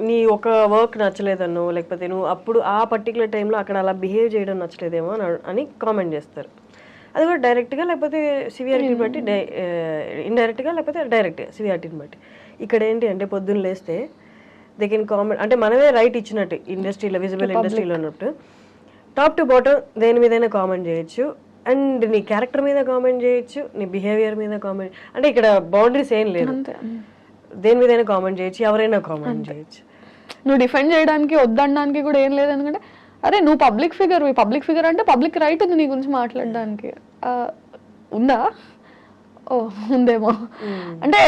నీ ఒక వర్క్ నచ్చలేదన్నో, లేకపోతే నువ్వు అప్పుడు ఆ పర్టికులర్ టైంలో అక్కడ అలా బిహేవ్ చేయడం నచ్చలేదేమో అని కామెంట్ చేస్తారు. అది కూడా డైరెక్ట్గా లేకపోతే సివియారిటీని బట్టి, ఇండైరెక్ట్గా లేకపోతే డైరెక్ట్గా సివియారిటీని బట్టి. ఇక్కడ ఏంటి అంటే పొద్దున్న లేస్తే దే కెన్ కామెంట్, అంటే మనమే రైట్ ఇచ్చినట్టు ఇండస్ట్రీలో, విజిబుల్ ఇండస్ట్రీలో ఉన్నట్టు టాప్ టు బాటమ్ దేని మీదైనా కామెంట్ చేయొచ్చు. అండ్ నీ క్యారెక్టర్ మీద కామెంట్ చేయొచ్చు, నీ బిహేవియర్ మీద కామెంట్, అంటే ఇక్కడ బౌండరీస్ ఏం లేదు, దేని మీదైనా కామెంట్ చేయొచ్చు, ఎవరైనా కామెంట్ చేయొచ్చు. నువ్వు డిఫెండ్ చేయడానికి వద్దనడానికి కూడా ఏం లేదు. ఎందుకంటే అరే నువ్వు పబ్లిక్ ఫిగర్ అంటే పబ్లిక్ రైట్ ఉంది నీ గురించి మాట్లాడడానికి. ఉందా? ఓ ఉందేమో. అంటే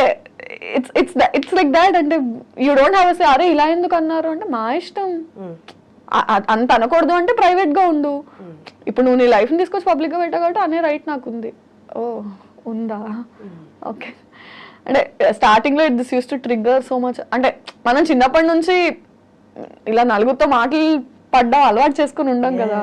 ఇట్స్ లైక్ దాట్. అంటే యూ డోంట్ హ్యావ్ సే అరే ఇలా ఎందుకు అన్నారు అంటే మా ఇష్టం. అంత అనకూడదు అంటే ప్రైవేట్ గా ఉండు. ఇప్పుడు నువ్వు నీ లైఫ్ని తీసుకొచ్చి పబ్లిక్ గా పెట్టావు కాబట్టి అనే రైట్ నాకు ఉంది. ఓ ఉందా? ఓకే. అంటే స్టార్టింగ్ లో this use to trigger so much. అంటే మనం చిన్నప్పటి నుంచి ఇలా నలుగురితో మాటలు పడ్డాం, అలవాటు చేసుకుని ఉండం కదా.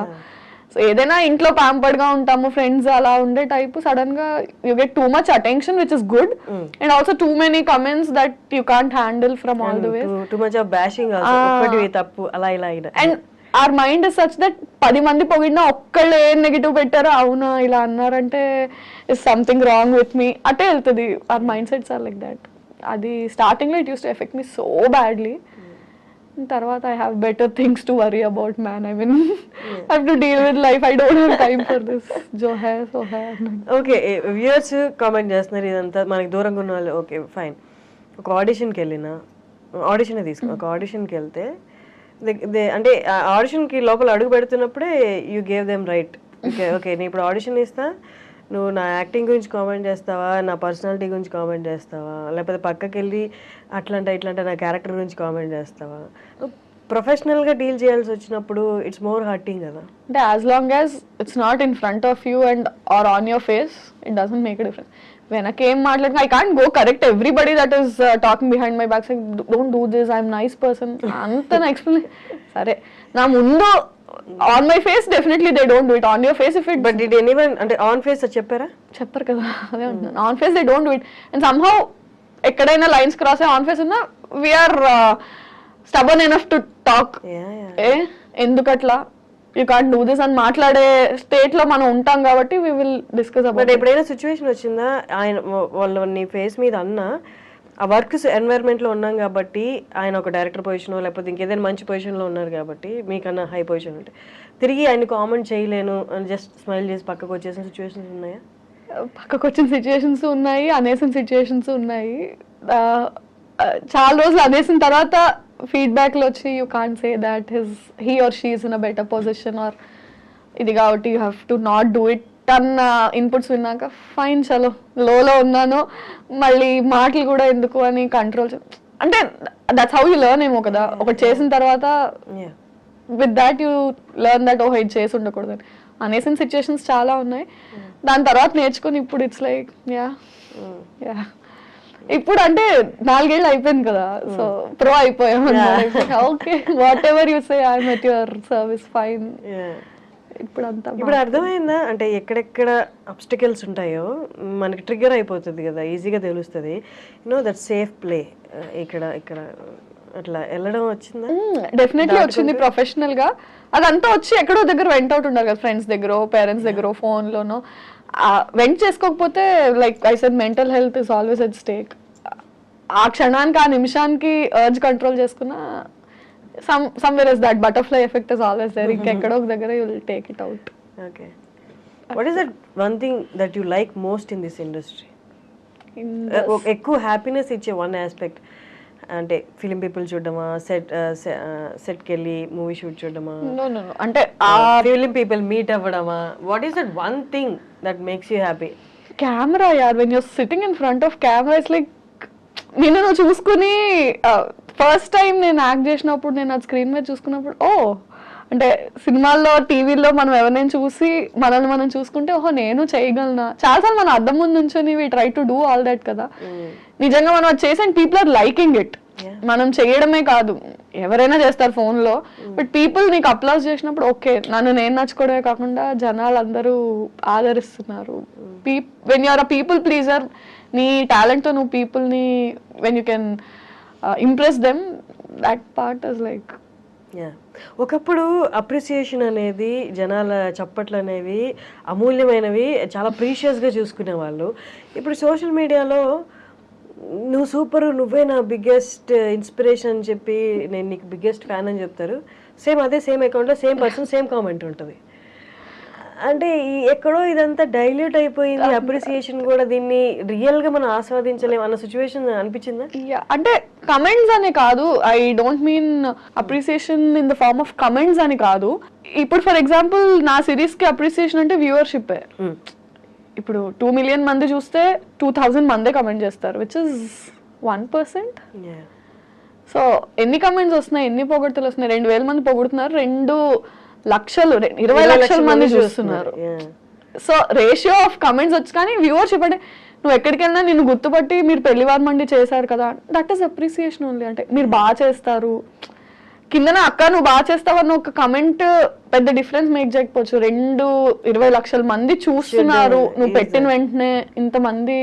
సో ఏదైనా ఇంట్లో ప్యాంపర్డ్ గా ఉంటాము, ఫ్రెండ్స్ అలా ఉండే టైప్, సడన్ గా you get two much attention which is good, and also too many comments that you can't handle from all the ways. Too much of bashing also, ఒక్కటి తప్పు అలా ఇలా. And our mind is such that 10 మంది పొగిడినా ఒక్కళ్ళు ఏం negative పెట్టారో అవునా ఇలా అన్నారంటే is something wrong with me అటే వెళ్తుంది. our mindsets are like that. అది స్టార్టింగ్ లో it use to effect me so badly. తర్వాత I have better things to worry about, man. I mean, I have to deal with life. I don't have time for this. Jo hai so hai. Okay, viewers comment చేస్తున్నారు ఇదంతా మనకి దూరంగా ఉన్న వాళ్ళు. Okay fine, ఒక ఆడిషన్కి వెళ్ళినా, audition తీసుకో, ఒక ఆడిషన్కి వెళ్తే అంటే ఆడిషన్కి లోపల అడుగు పెడుతున్నప్పుడే you gave them right. Okay okay, నేను ఇప్పుడు ఆడిషన్ ఇస్తా, నువ్వు నా యాక్టింగ్ గురించి కామెంట్ చేస్తావా, నా పర్సనాలిటీ గురించి కామెంట్ చేస్తావా, లేకపోతే పక్కకి వెళ్ళి అట్లంటే ఇట్లంటే నా క్యారెక్టర్ గురించి కామెంట్ చేస్తావా? ప్రొఫెషనల్గా డీల్ చేయాల్సి వచ్చినప్పుడు ఇట్స్ మోర్ హర్టింగ్ కదా. అంటే as long as it's not in front of you and are on your face, it doesn't make a difference. వెనకేం మాట్లాడినా I can't go correct everybody that is talking behind my back, don't do this, I'm nice person అంత నా explain. సరే నా ముందు on my face definitely they don't do it, on your face if it. But did anyone అంటే on face చెప్పారా? చెప్పరు కదా, అదే అంటున్నాను. On face they don't do it and somehow ఎక్కడైనా లైన్స్ క్రాస్ అయ్యి ఆన్ ఫేస్ ఉన్నా we are stubborn enough to talk. ఎందుకట్లా యూ కాంట్ డూ దిస్ అని మాట్లాడే స్టేట్ లో మనం ఉంటాం కాబట్టి we will discuss about. But ఎప్పుడైనా సిచ్యువేషన్ వచ్చిందా ఆయన వాళ్ళని ఫేస్ మీద అన్న ఆ వర్క్ ఎన్వైరన్మెంట్ లో ఉన్నాం కాబట్టి, ఆయన ఒక డైరెక్టర్ పొజిషన్ లేకపోతే ఇంకేదైనా మంచి పొజిషన్ లో ఉన్నారు కాబట్టి మీకన్నా హై పొజిషన్ ఉంటే తిరిగి ఆయన కామెంట్ చేయలేను అని జస్ట్ స్మైల్ చేసి పక్కకు వచ్చేసిన సిచ్యువేషన్స్ ఉన్నాయా? పక్కకు వచ్చిన సిచ్యువేషన్స్ ఉన్నాయి, అనేసిన సిచ్యువేషన్స్ ఉన్నాయి. చాలా రోజులు అనేసిన తర్వాత ఫీడ్బ్యాక్లు వచ్చి you can't say that he or she is in a better position or ఇది కాబట్టి you have to not do it అన్న ఇన్పుట్స్ విన్నాక ఫైన్ చలో లోలో ఉన్నాను, మళ్ళీ మాటలు కూడా ఎందుకు అని కంట్రోల్. అంటే దట్స్ హౌ యూ లెర్న్ ఏమో కదా, ఒకటి చేసిన తర్వాత with that you learn that ఓహో ఇది చేసి ఉండకూడదు అని. అనేసిన సిచ్యువేషన్స్ చాలా ఉన్నాయి, దాని తర్వాత నేర్చుకుని ఇప్పుడు ఇట్స్ లైక్ యా. ఇప్పుడు అంటే 4 ఏళ్ళు అయిపోయింది కదా, సో ప్రో అయిపోయాం. Okay what ever you say I'm at your service, fine. ఇప్పుడు అర్థమైందా అంటే ఎక్కడెక్కడ అబ్స్టికల్స్ ఉంటాయో మనకి ట్రిగ్గర్ అయిపోతుంది కదా, ఈజీగా తెలుస్తుంది. యూనో దట్ సేఫ్ ప్లే ఇక్కడ ఇక్కడ అట్లా వెళ్ళడం వచ్చిందా? డెఫినెట్లీ వచ్చింది. ప్రొఫెషనల్ గా అదంతా వచ్చి ఎక్కడో దగ్గర వెంట్ అవుట్ ఉండాలి కదా, ఫ్రెండ్స్ దగ్గర, పేరెంట్స్ దగ్గర, ఫోన్ లోనో. వెంట్ చేసుకోకపోతే like I said mental health is always at stake. ఆ క్షణానికి ఆ నిమిషానికి అర్జ్ కంట్రోల్ చేసుకున్నా somewhere is that butterfly effect is always there. Ikkaddo oka daggara you will take it out. Okay, what is that one thing that you like most in this industry? ఎక్కువ happiness ఇచ్చే one aspect అంటే film people చూడడమా, set కి వెళ్ళి movie shoot చూడడమా, అంటే film people meet అవ్వడమా? What is that one thing that makes you happy? Camera యార్, when you're sitting in front of camera it's like నిన్ను నువ్వు చూసుకుని ఫస్ట్ టైం నేను యాక్ట్ చేసినప్పుడు నేను అది స్క్రీన్ మీద చూసుకున్నప్పుడు అంటే సినిమాల్లో టీవీలో మనం ఎవరినైనా చూసి మనల్ని మనం చూసుకుంటే ఓహో నేను చేయగలనా. చాలాసార్లు మనం అద్దం ముందు నుంచొని we try to do all that కదా, నిజంగా మనం అది చేసి and people are liking it. మనం చేయడమే కాదు, ఎవరైనా చేస్తారు ఫోన్ లో, బట్ పీపుల్ నీకు అప్లాస్ చేసినప్పుడు ఓకే నన్ను నేను నచ్చుకోవడమే కాకుండా జనాలు అందరూ ఆదరిస్తున్నారు. When you're a people pleaser, నీ టాలెంట్ తో నువ్వు పీపుల్ ని when you can impress them, that part is like. ఒకప్పుడు అప్రిసియేషన్ అనేది, జనాల చప్పట్లు అనేవి అమూల్యమైనవి, చాలా ప్రీషియస్గా చూసుకునే వాళ్ళు. ఇప్పుడు సోషల్ మీడియాలో నువ్వు సూపర్, నువ్వే నా బిగ్గెస్ట్ ఇన్స్పిరేషన్ అని చెప్పి, నేను నీకు బిగ్గెస్ట్ ఫ్యాన్ అని చెప్తారు. సేమ్ అదే సేమ్ అకౌంట్లో సేమ్ పర్సన్ సేమ్ కామెంట్ ఉంటుంది. అంటే ఎక్కడో ఇదంతా డైల్యూట్ అయిపోయింది, అప్రిసియేషన్ కూడా దీన్ని రియల్ గా మనం ఆస్వాదించలేము అన్న సిచ్యువేషన్ అనిపించిందా? అంటే కమెంట్స్ అని కాదు, I don't mean appreciation in the form of comments అని కాదు. ఇప్పుడు ఫర్ ఎగ్జాంపుల్ నా సిరీస్ కి అప్రిసియేషన్ అంటే వ్యూవర్షిప్. ఇప్పుడు 2 million మంది చూస్తే 2000 మందే కమెంట్ చేస్తారు, విచ్ ఇస్ 1%. సో ఎన్ని కమెంట్స్ వస్తున్నాయి, ఎన్ని పొగడ్తలు వస్తున్నాయి? 2000 మంది పొగుడుతున్నారు, 2 లక్షలు 20 లక్షల మంది చూస్తున్నారు. సో రేషియో ఆఫ్ కమెంట్స్ వచ్చి, కానీ వ్యూవర్షిప్ అంటే నువ్వు ఎక్కడికి వెళ్ళినా నిన్ను గుర్తుపట్టి మీరు పెళ్లివారు మండి చేశారు కదా, దట్ ఈస్ అప్రిసియేషన్ ఓన్లీ. అంటే మీరు బాగా చేస్తారు, కిందన అక్క నువ్వు బాగా చేస్తావు అన్న ఒక కమెంట్ పెద్ద డిఫరెన్స్ మేక్ చేయకపోవచ్చు. 20 లక్షల మంది చూస్తున్నారు, నువ్వు పెట్టిన వెంటనే ఇంతమంది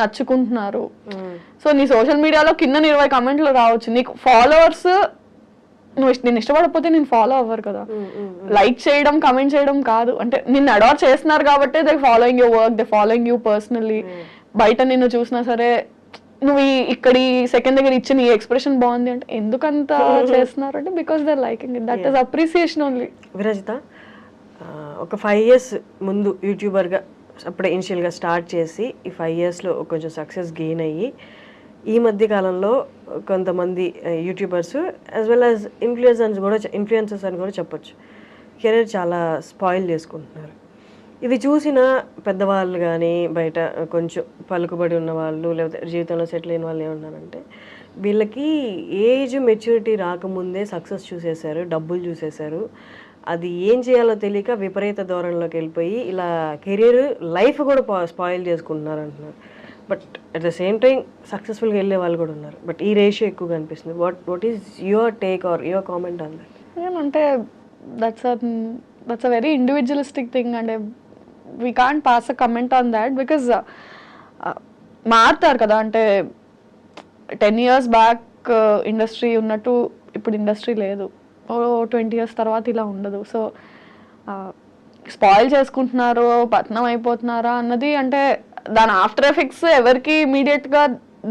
నచ్చుకుంటున్నారు. సో నీ సోషల్ మీడియాలో కింద 20 కమెంట్లు రావచ్చు, నీకు ఫాలోవర్స్ నువ్వు నేను ఇష్టపడకపోతే నేను ఫాలో అవ్వరు కదా. లైక్ చేయడం, కమెంట్ చేయడం కాదు, అంటే నిన్ను అడార్ చేస్తున్నారు కాబట్టి they following your work, they following you personally. బయట నిన్ను చూసినా సరే నువ్వు ఇక్కడ సెకండ్ దగ్గర ఇచ్చిన ఈ ఎక్స్ప్రెషన్ బాగుంది అంటే ఎందుకంత చేస్తున్నారు అంటే because they liking it, that is appreciation only. Virajitha, ఒక 5 years ముందు యూట్యూబర్గా అప్పుడే ఇనిషియల్గా స్టార్ట్ చేసి ఈ 5 yearsలో కొంచెం సక్సెస్ గెయిన్ అయ్యి ఈ మధ్య కాలంలో కొంతమంది YouTubers as well as influencers అని కూడా చెప్పొచ్చు, కెరీర్ చాలా స్పాయిల్ చేసుకుంటున్నారు. ఇది చూసిన పెద్దవాళ్ళు కానీ బయట కొంచెం పలుకుబడి ఉన్న వాళ్ళు లేకపోతే జీవితంలో సెటిల్ అయిన వాళ్ళు ఏమన్నారంటే వీళ్ళకి ఏజ్ మెచ్యూరిటీ రాకముందే సక్సెస్ చూసేశారు, డబ్బులు చూసేశారు, అది ఏం చేయాలో తెలియక విపరీత ధోరణిలోకి వెళ్ళిపోయి ఇలా కెరీర్ లైఫ్ కూడా స్పాయిల్ చేసుకుంటున్నారు అంటున్నారు. But at the same time సక్సెస్ఫుల్గా వెళ్ళే వాళ్ళు కూడా ఉన్నారు. బట్ ఈ రేషియో ఎక్కువగా అనిపిస్తుంది. What is your take or your comment on that? అంటే that's a very individualistic thing అంటే we can't pass a comment on that because మారుతారు కదా. అంటే 10 years బ్యాక్ ఇండస్ట్రీ ఉన్నట్టు ఇప్పుడు ఇండస్ట్రీ లేదు, 20 years తర్వాత ఇలా ఉండదు. సో స్పాయిల్ చేసుకుంటున్నారు, పతనం అయిపోతున్నారా అన్నది అంటే దాని ఆఫ్టర్ ఎఫెక్ట్స్ ఎవరికి ఇమీడియట్గా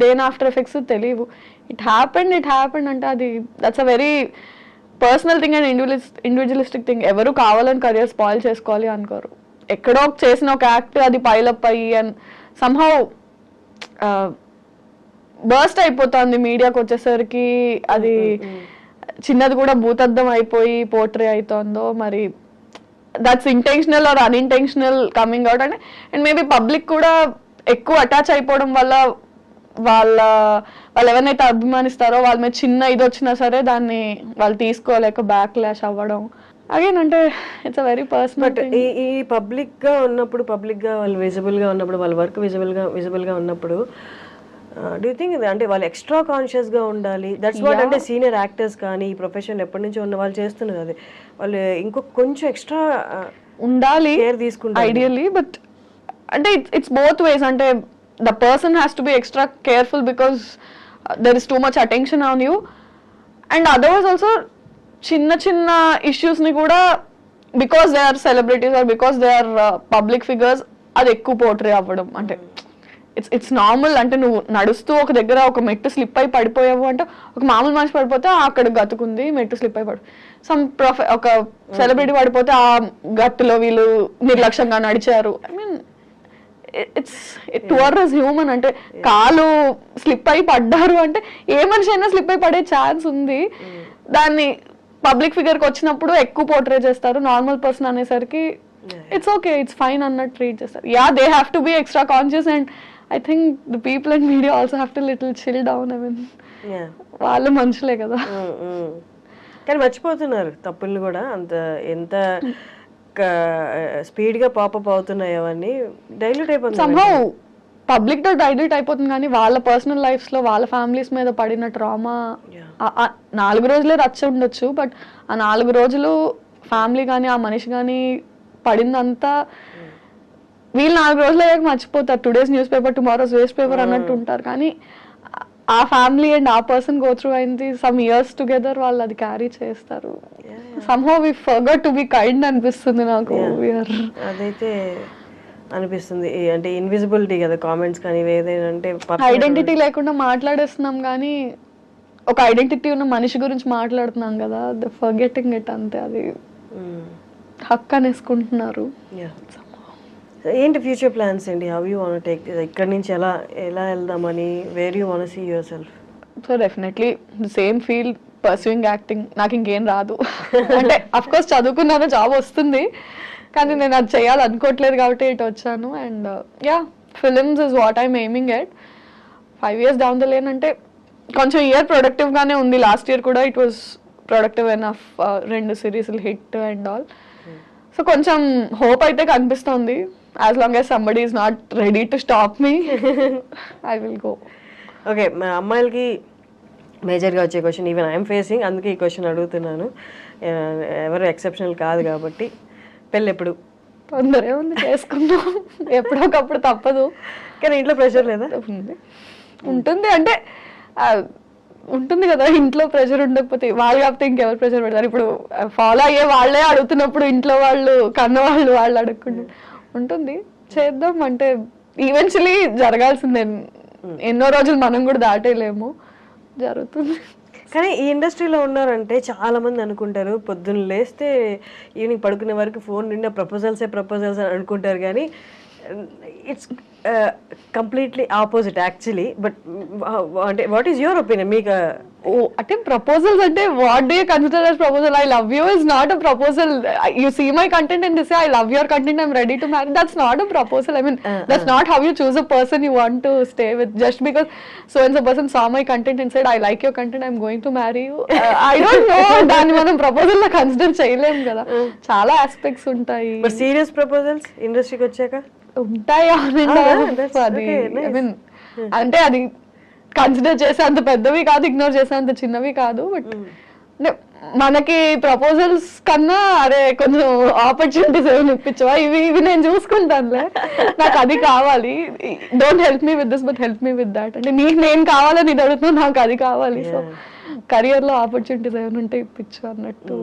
దేని ఆఫ్టర్ ఎఫెక్ట్స్ తెలియవు. ఇట్ హ్యాపెండ్ అంటే అది that's a very personal thing and individualistic thing. ఎవరు కావాలని కెరియర్ స్పాయిల్ చేసుకోవాలి అనుకోరు. ఎక్కడో చేసిన ఒక యాక్ట్ అది పైలప్ అయ్యి అండ్ సమ్హౌ బర్స్ట్ అయిపోతుంది మీడియాకి వచ్చేసరికి, అది చిన్నది కూడా భూతద్దం అయిపోయి పోర్ట్రే అవుతుందో మరి that's intentional or unintentional coming out అంటే. అండ్ మేబీ పబ్లిక్ కూడా ఎక్కువ అటాచ్ అయిపోవడం వల్ల వాళ్ళు ఎవరినైతే అభిమానిస్తారో వాళ్ళ మీద చిన్న ఇది వచ్చినా సరే దాన్ని వాళ్ళు తీసుకోలేక బ్యాక్ లాష్ అవ్వడం అగైన్ అంటే it's a very personal. But ఈ పబ్లిక్గా ఉన్నప్పుడు, పబ్లిక్గా వాళ్ళు విజిబుల్గా ఉన్నప్పుడు, వాళ్ళ వర్క్ విజిబుల్గా ఉన్నప్పుడు డూ యూ థింక్ అంటే వాళ్ళు ఎక్స్ట్రా కాన్షియస్గా ఉండాలి? దట్స్ వాట్ అంటే సీనియర్ యాక్టర్స్ కానీ ఈ ప్రొఫెషన్ ఎప్పటి నుంచో ఉన్న వాళ్ళు చేస్తున్నారు. అది వాళ్ళు ఇంకొక కొంచెం ఎక్స్ట్రా ఉండాలి కేర్ తీసుకుంటారు ఐడియల్లీ. బట్ అంటే ఇట్స్ బోత్ వేస్. అంటే the person has to be extra careful because there is too much attention on you. And otherwise also చిన్న చిన్న ఇష్యూస్ని కూడా because they are celebrities or because they are public figures అది ఎక్కువ portray అవ్వడం. అంటే it's normal. అంటే నువ్వు నడుస్తూ ఒక దగ్గర ఒక మెట్టు స్లిప్ అయి పడిపోయావు అంటే ఒక మామూలు మనిషి పడిపోతే అక్కడ గతుకుంది మెట్టు స్లిప్ అయి ఒక సెలబ్రిటీ పడిపోతే ఆ గట్టులో వీళ్ళు నిర్లక్ష్యంగా నడిచారు. I mean it's tours human. అంటే కాలు స్లిప్ అయి పడ్డారు అంటే ఏ మనిషి అయినా స్లిప్ అయి పడే ఛాన్స్ ఉంది. దాన్ని పబ్లిక్ ఫిగర్కి వచ్చినప్పుడు ఎక్కువ పోర్ట్రే చేస్తారు. నార్మల్ పర్సన్ అనేసరికి ఇట్స్ ఓకే, ఇట్స్ ఫైన్ అన్నట్టు ట్రీట్ చేస్తారు. Yeah, they have to be extra conscious and I think the people in media also have to little chill down. I mean, వాళ్ళు మనుషులే కదా. కానీ మర్చిపోతున్నారు తప్పుల్ని కూడా. అంత ఎంత స్పీడ్గా పాపప్ అవుతున్నాయి అవన్నీ డైల్యూట్ అయిపోతుంది. somehow పబ్లిక్ తో డైల్యూట్ అయిపోతుంది కానీ వాళ్ళ పర్సనల్ లైఫ్స్ లో వాళ్ళ ఫ్యామిలీస్ మీద పడిన ట్రామా 4 రోజులే రచ్చ ఉండొచ్చు. బట్ ఆ 4 రోజులు ఫ్యామిలీ కానీ ఆ మనిషి కానీ పడిందంతా వీళ్ళు 4 రోజులు అయ్యాక మర్చిపోతారు. Today's newspaper tomorrow's waste paper అన్నట్టు ఉంటారు. కానీ ఆ ఫ్యామిలీ అండ్ ఆ పర్సన్ గో త్రూ అయింది సమ్ ఇయర్స్ టుగెదర్ వాళ్ళు అది క్యారీ చేస్తారు. Somehow we forgot to be kind అనిపిస్తుంది నాకు. అదైతే అనిపిస్తుంది. అంటే ఇన్విజిబిలిటీ కదా కామెంట్స్ కానీ ఏదైనా అంటే ఐడెంటిటీ లేకుండా మాట్లాడేస్తున్నాం కానీ ఒక ఐడెంటిటీ ఉన్న మనిషి గురించి మాట్లాడుతున్నాం కదా. ద ఫర్గెటింగ్ ఇట్ అంతే. అది హక్ అనేసుకుంటున్నారు. ఏంటి ఫ్యూచర్ ప్లాన్స్ ఏంటి? హౌ యూ వాంట్ టేక్ ఇక్కడి నుంచి ఎలా వెళ్దామని, where you want see yourself? So definitely same field pursuing acting. నాకు ఇంకేం రాదు. అంటే అఫ్ కోర్స్ చదువుకున్నాను, జాబ్ వస్తుంది, కానీ నేను అది చేయాలనుకోవట్లేదు కాబట్టి ఇటు వచ్చాను. And yeah, films is what I'm aiming at. 5 years down the lane అంటే కొంచెం ఇయర్ ప్రొడక్టివ్గానే ఉంది. లాస్ట్ ఇయర్ కూడా ఇట్ వాస్ ప్రొడక్టివ్ ఎనఫ్. 2 సిరీస్లు హిట్ అండ్ ఆల్. సో కొంచెం హోప్ అయితే కనిపిస్తుంది. As long as somebody is not ready to stop me, I will go. Okay, మా అమ్మాయిలకి మేజర్గా వచ్చే క్వశ్చన్ ఈవెన్ ఐఎమ్ ఫేసింగ్, అందుకే ఈ క్వశ్చన్ అడుగుతున్నాను. ఎవరు ఎక్సెప్షనల్ కాదు కాబట్టి. పెళ్ళి ఎప్పుడు? తొందరే ఉంది, చేసుకుందాం. ఎప్పుడొకప్పుడు తప్పదు. కానీ ఇంట్లో ప్రెషర్ లేదా? ఉంటుంది. అంటే ఉంటుంది కదా, ఇంట్లో ప్రెషర్ ఉండకపోతే వాళ్ళు కాకపోతే ఇంకెవరు ప్రెషర్ పెడతారు. ఇప్పుడు ఫాలో అయ్యే వాళ్ళే అడుగుతున్నప్పుడు ఇంట్లో వాళ్ళు కన్నవాళ్ళు వాళ్ళు అడుగుకుంటు ఉంటుంది. చేద్దాం అంటే ఈవెన్చువలీ జరగాల్సిందే. ఎన్నో రోజులు మనం కూడా దాటేయలేము, జరుగుతుంది. కానీ ఈ ఇండస్ట్రీలో ఉన్నారంటే చాలా మంది అనుకుంటారు పొద్దున్న లేస్తే ఈవినింగ్ పడుకునే వరకు ఫోన్ నిండా ప్రపోజల్స్ అని అనుకుంటారు, కానీ it's completely opposite actually. But అంటే వాట్ ఈస్ యువర్ ఒపీనియన్? మీకు అంటే ప్రపోజల్స్ అంటే what do you consider as proposal? I love you is not a proposal. You see my content and say I love your content, I'm ready to marry. That's not a proposal. I mean that's not how you choose a person you want to stay with. Just because so and so person saw my content and said I like your content, I'm going to marry you. I don't know. దాన్ని మనం proposal లా consider చేయలేము కదా, చాలా aspects ఉంటాయి. But serious proposals ఇండస్ట్రీకి వచ్చాక ఉంటాయి. I mean అంటే అది కన్సిడర్ చేసే అంత పెద్దవి కాదు, ఇగ్నోర్ చేసే అంత చిన్నవి కాదు. బట్ అంటే మనకి ప్రపోజల్స్ కన్నా అరే కొంచెం ఆపర్చునిటీస్ ఏమైనా ఇప్పించవా, ఇవి నేను చూసుకుంటానులే, నాకు అది కావాలి, don't help me with this but help me with that. అంటే నీకు నేను కావాలని ఇది అడుగుతున్నా, నాకు అది కావాలి. సో కెరియర్ లో ఆపర్చునిటీస్ ఏమైనా ఉంటే ఇప్పించు అన్నట్టు.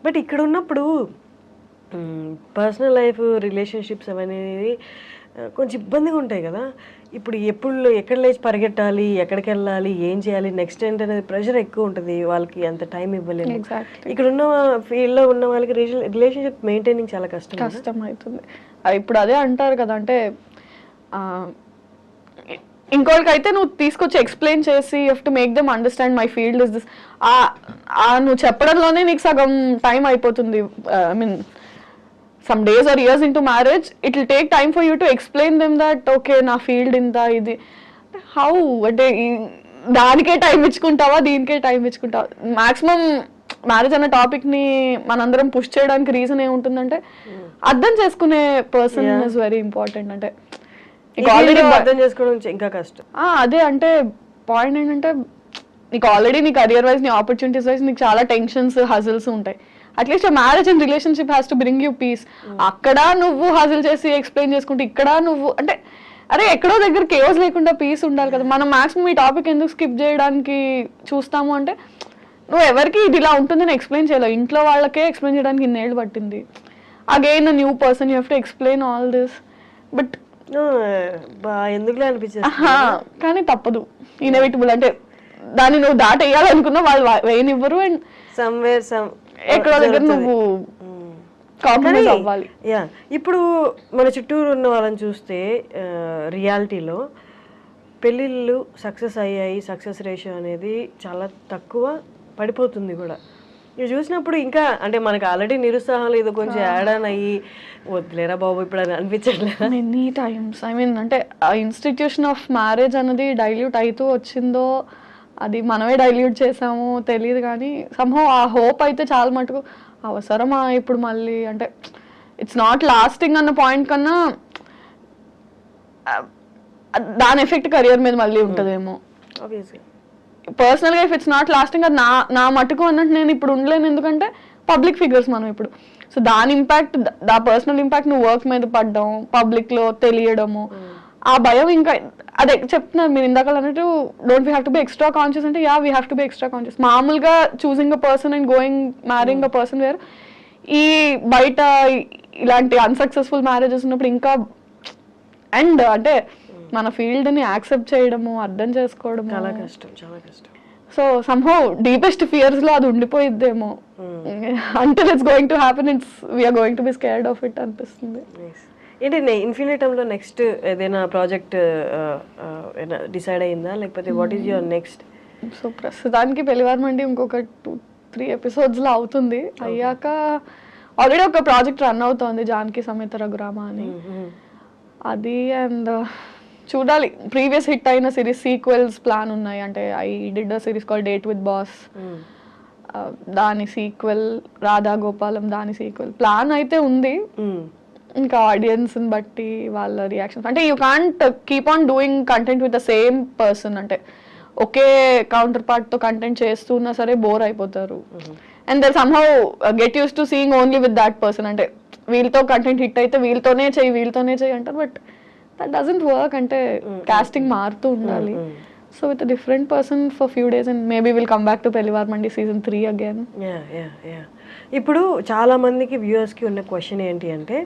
బట్ ఇక్కడ ఉన్నప్పుడు పర్సనల్ లైఫ్ రిలేషన్షిప్స్ అనేది కొంచెం ఇబ్బందిగా ఉంటాయి కదా. ఇప్పుడు ఎక్కడ లేచి పరిగెట్టాలి, ఎక్కడికి వెళ్ళాలి, ఏం చేయాలి, నెక్స్ట్ ఏంటనేది ప్రెషర్ ఎక్కువ ఉంటుంది, వాళ్ళకి అంత టైం ఇవ్వలేదు. ఇక్కడ ఉన్న ఫీల్డ్లో ఉన్న వాళ్ళకి రిలేషన్షిప్ మెయింటైనింగ్ చాలా కష్టం అవుతుంది. ఇప్పుడు అదే అంటారు కదా, అంటే ఇంకోటికైతే నువ్వు తీసుకొచ్చి ఎక్స్ప్లెయిన్ చేసి you have to make them understand my field is this. నువ్వు చెప్పడంలోనే నీకు సగం టైం అయిపోతుంది. I mean some days or years into marriage, it will take time for you to explain them that okay na field inta idi how అంటే దానికే time ఇచ్చుకుంటావా, దీనికే time ఇచ్చుకుంటావా? Maximum marriage అనే topic ని మనందరం పుష్ చేయడానికి reason ఏముంటుందంటే అర్థం చేసుకునే పర్సన్ ఇస్ వెరీ ఇంపార్టెంట్. అంటే ఆల్రెడీ అర్థం చేసుకోవడం ఇంకా కష్టం. అదే అంటే పాయింట్ ఏంటంటే నీకు ఆల్రెడీ నీ కెరియర్ వైజ్, నీ ఆపర్చునిటీస్ వైజ్ నీకు చాలా టెన్షన్స్, హజిల్స్ ఉంటాయి. At least marriage and relationship has to bring you peace. అక్కడ నువ్వు హాజిల్ చేసి ఎక్స్ప్లెయిన్ చేసుకుంటే ఇక్కడ నువ్వు అంటే అరే ఎక్కడో దగ్గర కేవస్ లేకుండా పీస్ ఉండాలి కదా. మనం మాక్సిమం ఈ టాపిక్ ఎందుకు స్కిప్ చేయడానికి చూస్తాము అంటే నువ్వు ఎవరికి ఇది ఇలా ఉంటుందని ఎక్స్ప్లెయిన్ చేయలేవు. ఇంట్లో వాళ్ళకే ఎక్స్ప్లెయిన్ చేయడానికి ఇన్నేళ్ళు పట్టింది. Again new person you have to explain all this. But ఎందుకులే అనిపించింది, కానీ తప్పదు, ఇన్ఎవిటబుల్. అంటే దాన్ని నువ్వు దాటేయాలనుకున్నా వాళ్ళు వేయనివ్వరు. అండ్ ఎక్కడో దగ్గర నువ్వు కాంప్రమైజ్ అవ్వాలి. ఇప్పుడు మన చుట్టూరు ఉన్న వాళ్ళని చూస్తే రియాలిటీలో పెళ్ళిళ్ళు సక్సెస్ అయ్యాయి, సక్సెస్ రేషియో అనేది చాలా తక్కువ పడిపోతుంది కూడా. ఇవి చూసినప్పుడు ఇంకా అంటే మనకు ఆల్రెడీ నిరుత్సాహం లేదు, కొంచెం యాడ్ ఆన్ అయ్యి వద్దులేరా బాబు ఇప్పుడు అని అనిపించట్లేదు మెనీ టైమ్స్. ఐ మీన్ అంటే ఆ ఇన్స్టిట్యూషన్ ఆఫ్ మ్యారేజ్ అనేది డైల్యూట్ అవుతూ వచ్చిందో అది మనమే డైల్యూట్ చేసాము తెలియదు, కానీ సంహౌ ఆ హోప్ అయితే చాలా మటుకు అవసరమా ఇప్పుడు మళ్ళీ. అంటే ఇట్స్ నాట్ లాస్టింగ్ అన్న పాయింట్ కన్నా దాని ఎఫెక్ట్ కెరియర్ మీద మళ్ళీ ఉంటుందేమో. పర్సనల్గా ఇఫ్ ఇట్స్ నాట్ లాస్టింగ్ అది నా మటుకు అన్నట్టు నేను ఇప్పుడు ఉండలేను, ఎందుకంటే పబ్లిక్ ఫిగర్స్ మనం ఇప్పుడు. సో దాని ఇంపాక్ట్, దా పర్సనల్ ఇంపాక్ట్ నువ్వు వర్క్ మీద పడ్డం, పబ్లిక్లో తెలియడము, ఆ భయం ఇంకా అదే చెప్తున్నారు మీరు ఇందాక అన్నట్టు don't we have to be extra conscious అంటే we have to be extra conscious. మామూలుగా choosing a person and going marrying a person where ఈ బయట ఇలాంటి అన్సక్సెస్ఫుల్ మ్యారేజెస్ ఉన్నప్పుడు ఇంకా అండ్ అంటే మన ఫీల్డ్ ని యాక్సెప్ట్ చేయడము, అర్థం చేసుకోవడం చాలా కష్టం, చాలా కష్టం. సో సమ్హౌ డీపెస్ట్ ఫియర్స్ లో అది ఉండిపోయిద్దేమో. Until it's going to happen we're going to be scared of it అనిపిస్తుంది. ఏంటి ఇన్ఫినిటంలో నెక్స్ట్ ఏదైనా ప్రాజెక్ట్ డిసైడ్ అయిందా, లేకపోతే what is your next? So ప్రస్తుతానికి పెళ్లివారమండి ఇంకొక 2-3 ఎపిసోడ్స్లో అవుతుంది. అయ్యాక ఆల్రెడీ ఒక ప్రాజెక్ట్ రన్ అవుతోంది, జానకి సమేత రఘురామ అని. అది అండ్ చూడాలి, ప్రీవియస్ హిట్ అయిన సిరీస్ సీక్వెల్స్ ప్లాన్ ఉన్నాయి. అంటే I did a series call date with boss, దాని సీక్వెల్, రాధా గోపాలం దాని సీక్వెల్ ప్లాన్ అయితే ఉంది. ఇంకా ఆడియన్స్ని బట్టి వాళ్ళ రియాక్షన్స్, అంటే you can't keep on doing content with the same person. అంటే ఒకే కౌంటర్ పార్ట్తో కంటెంట్ చేస్తున్నా సరే బోర్ అయిపోతారు. And they somehow get use to seeing only with that person. అంటే వీళ్ళతో కంటెంట్ హిట్ అయితే వీళ్ళతోనే చెయ్యి అంటారు, బట్ దట్ డజంట్ వర్క్. అంటే కాస్టింగ్ మారుతూ ఉండాలి. So with different person for few days and maybe will come back to Pellivaramandi season 3 again. ఇప్పుడు చాలా మందికి వ్యూవర్స్కి ఉన్న క్వశ్చన్ ఏంటి అంటే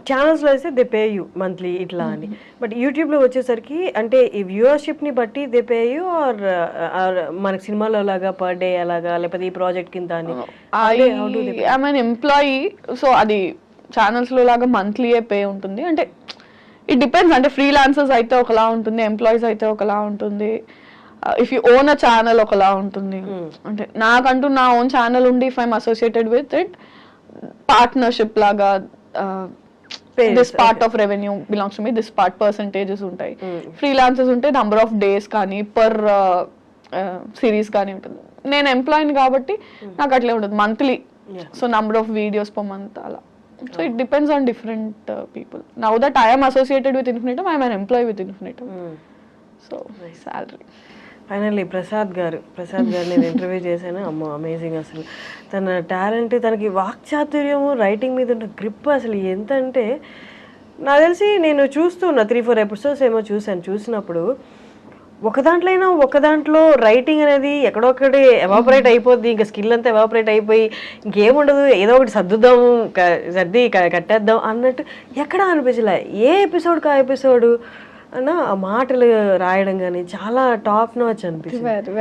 ఛానల్స్లో అయితే దే పే యూ మంత్లీ ఇట్లా అని, బట్ యూట్యూబ్లో వచ్చేసరికి అంటే ఈ వ్యూవర్షిప్ని బట్టి దే పే యూ ఆర్ మనకి సినిమాలో లాగా పర్ డే అలాగా లేకపోతే ఈ ప్రాజెక్ట్ కింద అని? ఐఎమ్ అన్ ఎంప్లాయీ, సో అది ఛానల్స్లో లాగా మంత్లీయే పే ఉంటుంది. అంటే ఇట్ డిపెండ్స్, అంటే ఫ్రీలాన్సర్స్ అయితే ఒకలా ఉంటుంది, ఎంప్లాయీస్ అయితే ఒకలా ఉంటుంది, if you own a channel ఒకలా ఉంటుంది. అంటే నాకంటూ నా ఓన్ ఛానల్ ఉండి if I'm associated with it partnership లాగా this part of revenue belongs to me, this part percentages ఉంటాయి. ఫ్రీలాన్సర్స్ ఉంటే నంబర్ ఆఫ్ డేస్ కానీ పర్ సిరీస్ కానీ ఉంటుంది. నేను ఎంప్లాయీని కాబట్టి నాకు అట్లే ఉంటుంది monthly, so number of videos per month అలా. So it depends on different people. Now that I am associated with Infinitum, I am an employee with Infinitum. So salary. Finally Prasad గారు నేను ఇంటర్వ్యూ చేశాను. అమ్మో అమేజింగ్, అసలు తన talent, తనకి వాక్చాతుర్యము, writing మీద ఉన్న గ్రిప్ అసలు ఎంత అంటే, నాకు తెలిసి నేను చూస్తున్నా 3-4 ఎపిసోడ్స్ ఏమో చూసినప్పుడు ఒక దాంట్లో రైటింగ్ అనేది ఎక్కడొక్కటి ఎవాపరేట్ అయిపోద్ది, ఇంకా స్కిల్ అంతా ఎవాపరేట్ అయిపోయి ఇంకేముండదు, ఏదో ఒకటి సర్ది కట్టేద్దాం అన్నట్టు ఎక్కడా అనిపించలే. ఏ ఎపిసోడ్కి ఆ ఎపిసోడు అన్న ఆ మాటలు రాయడం కానీ చాలా టాప్ నాచ్ అనిపిస్తుంది.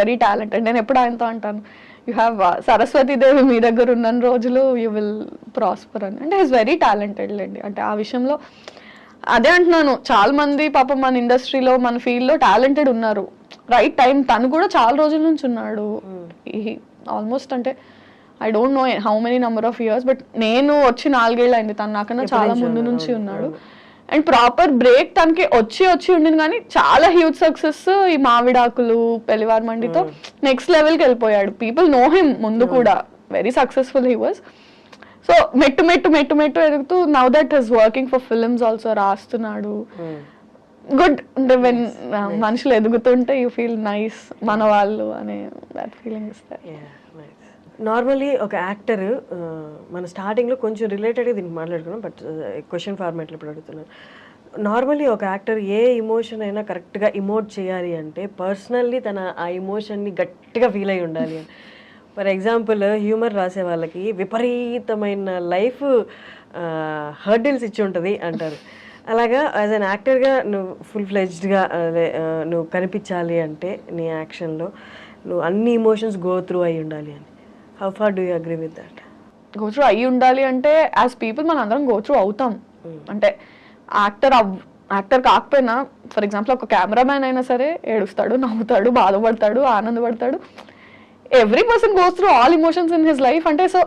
Very talented. నేను ఎప్పుడు ఆయనతో అంటాను, యూ హ్యావ్ సరస్వతి దేవి మీ దగ్గర ఉన్న రోజులు యూ విల్ ప్రాస్పర్ అని. అంటే ఈజ్ వెరీ టాలెంటెడ్ లేండి. అంటే ఆ విషయంలో అదే అంటున్నాను, చాలా మంది పాపం మన ఇండస్ట్రీలో మన ఫీల్డ్లో టాలెంటెడ్ ఉన్నారు. రైట్ టైం, తను కూడా చాలా రోజుల నుంచి ఉన్నాడు ఆల్మోస్ట్. అంటే I don't know how many number of years, but నేను వచ్చి 4 ఏళ్ళు అయింది, తను నాకన్నా చాలా ముందు నుంచి ఉన్నాడు. అండ్ ప్రాపర్ బ్రేక్ తనకి వచ్చి ఉండింది, కానీ చాలా హ్యూజ్ సక్సెస్ ఈ మావిడాకులు పెళ్లివారి మండితో నెక్స్ట్ లెవెల్కి వెళ్ళిపోయాడు. పీపుల్ నో హిమ్ ముందు కూడా, very successful he was. So మెట్టు ఎదుగుతూ now that is working for films also, రాస్తున్నాడు. గుడ్. అంటే వెన్ మనుషులు ఎదుగుతుంటే యూ ఫీల్ నైస్, మన వాళ్ళు అనే దట్ ఫీలింగ్ ఇస్తారు. నార్మల్లీ ఒక యాక్టర్, మన స్టార్టింగ్లో కొంచెం రిలేటెడ్గా దీనికి మాట్లాడుకున్నాం, బట్ క్వశ్చన్ ఫార్మాట్లో ఇప్పుడు అడుగుతున్నాను. నార్మల్లీ ఒక యాక్టర్ ఏ ఇమోషన్ అయినా కరెక్ట్గా ఇమోట్ చేయాలి అంటే పర్సనల్లీ తన ఆ ఇమోషన్ని గట్టిగా ఫీల్ అయి ఉండాలి అని. ఫర్ ఎగ్జాంపుల్ హ్యూమర్ రాసే వాళ్ళకి విపరీతమైన లైఫ్ హర్డిల్స్ ఇచ్చి ఉంటుంది అంటారు. అలాగా యాజ్ అన్ యాక్టర్గా నువ్వు ఫుల్ ఫ్లెడ్జ్డ్గా నువ్వు కనిపించాలి అంటే నీ యాక్షన్లో నువ్వు అన్ని ఇమోషన్స్ గో త్రూ అయి ఉండాలి అని. How far do you agree with that? Go through అయ్యి ఉండాలి అంటే యాజ్ పీపుల్ మన అందరం గో త్రూ అవుతాం. అంటే యాక్టర్ కాకపోయినా, ఫర్ ఎగ్జాంపుల్ ఒక కెమెరామ్యాన్ అయినా సరే ఏడుస్తాడు, నవ్వుతాడు, బాధపడతాడు, ఆనందపడతాడు. Every person goes through all emotions in his life. అంటే సో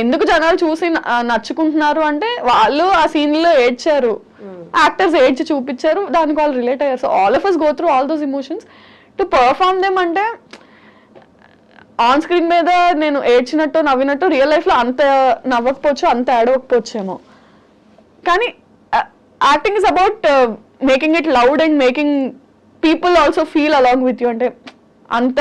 ఎందుకు జనాలు చూసి నచ్చుకుంటున్నారు అంటే వాళ్ళు ఆ సీన్ లో ఏడ్చారు, యాక్టర్స్ ఏడ్చి చూపించారు, దానికి వాళ్ళు రిలేట్ అయ్యారు. So all of us go through all those emotions to perform them. అంటే ఆన్ స్క్రీన్ మీద నేను ఏడ్చినట్టు నవ్వినట్టు రియల్ లైఫ్ లో అంత నవ్వకపోవచ్చు, అంత ఏడవకపోవచ్చేమో, కానీ acting is about making it loud and making people also feel along with you. అంటే అంత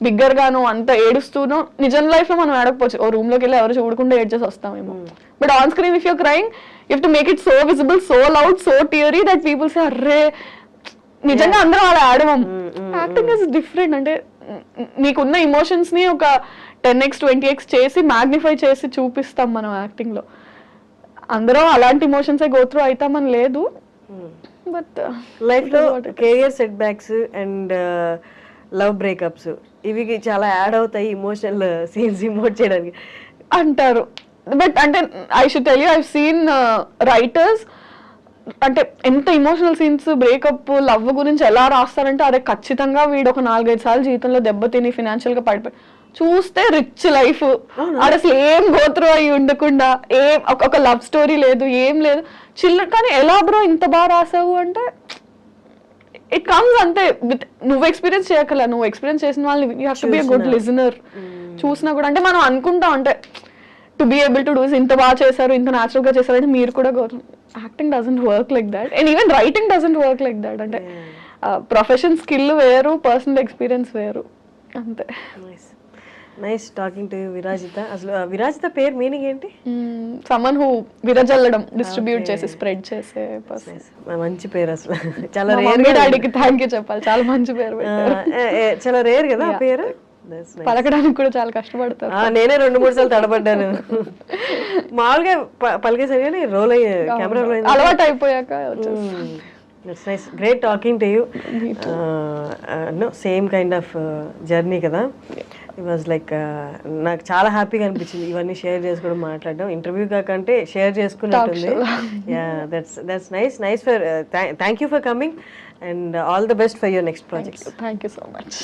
బిగ్గర్ గాను అంత ఏడుస్తూనో నిజం లైఫ్ లో మనం ఏడకపోవచ్చు, ఓ రూమ్ లోకి వెళ్ళి ఎవరు చూడకుండా ఏడ్చేసి వస్తామేమో. But on screen if you're crying you have to make it so visible, so loud, so teary that people say అర్రే నిజంగా అందరం అలా ఆడమం. Acting is different. అంటే నీకున్న ఇమోషన్స్ ని ఒక 10x 20x చేసి మ్యాగ్నిఫై చేసి చూపిస్తాం మనం యాక్టింగ్ లో. అందరం అలాంటి ఇమోషన్స్ గో త్రూ అవుతామని లేదు. బట్ లైఫ్ లో career set backs and love breakups ఇవి చాలా యాడ్ అవుతాయి ఇమోషనల్ సీన్స్ ఇమోట్ చేయడానికి అంటారు. బట్ అంటే I should tell you, I seen writers అంటే ఎంత ఇమోషనల్ సీన్స్ బ్రేకప్ లవ్ గురించి ఎలా రాస్తారంటే అదే ఖచ్చితంగా వీడు ఒక 4-5 సార్లు జీవితంలో దెబ్బతిని ఫినాన్షియల్ గా పడిపోయి చూస్తే రిచ్ లైఫ్, అది అసలు ఏం గోత్రూ అయి ఉండకుండా ఏం ఒక లవ్ స్టోరీ లేదు, ఏం లేదు, చిల్లర. కానీ ఎలా బ్రో ఇంత బాగా రాసావు అంటే ఇట్ కమ్స్ అంతే. నువ్వు ఎక్స్పీరియన్స్ చేయగల, నువ్వు ఎక్స్పీరియన్స్ చేసిన వాళ్ళని you have to B a good listener. చూసినా కూడా అంటే మనం అనుకుంటాం అంటే to be able to do ఇంత బాగా చేశారు, ఇంత న్యాచురల్ గా చేశారు అంటే మీరు కూడా acting doesn't work like that and even writing doesn't work like that. అంటే ప్రొఫెషన్ స్కిల్ వేరు, పర్సనల్ ఎక్స్పీరియన్స్ వేరు అంతే. Nice talking to Virajitha. అసలు విరాజిత పేరు మీనింగ్ ఏంటి? సమ్మన్ హూ విరజల్లడం, డిస్ట్రిబ్యూట్ చేసి స్ప్రెడ్ చేసే పర్సన్. మంచి పేరు అసలు, చాలా రేర్. డాడీకి థ్యాంక్ యూ చెప్పాలి, చాలా మంచి పేరు పెట్టారు. చాలా రేర్ కదా ఆ పేరు. That's nice. పలకడానికి కూడా చాలా కష్టపడతారు. నేనే 2-3 సార్లు తడబడ్డాను. మామూలుగా పలికేసాను కానీ రోల్ అయ్యే కెమెరా రోల్ అయింది. అలవాటు అయిపోయాక వచ్చేసి. That's nice. Great talking to you. No, same kind of journey కదా. It was like నాకు చాలా హ్యాపీగా అనిపించింది ఇవన్నీ షేర్ చేసుకోవడం, మాట్లాడడం. ఇంటర్వ్యూ కాకంటే షేర్ చేసుకున్నట్టుంది. That's nice for thank you for coming and all the best for your next projects. Thank you so much.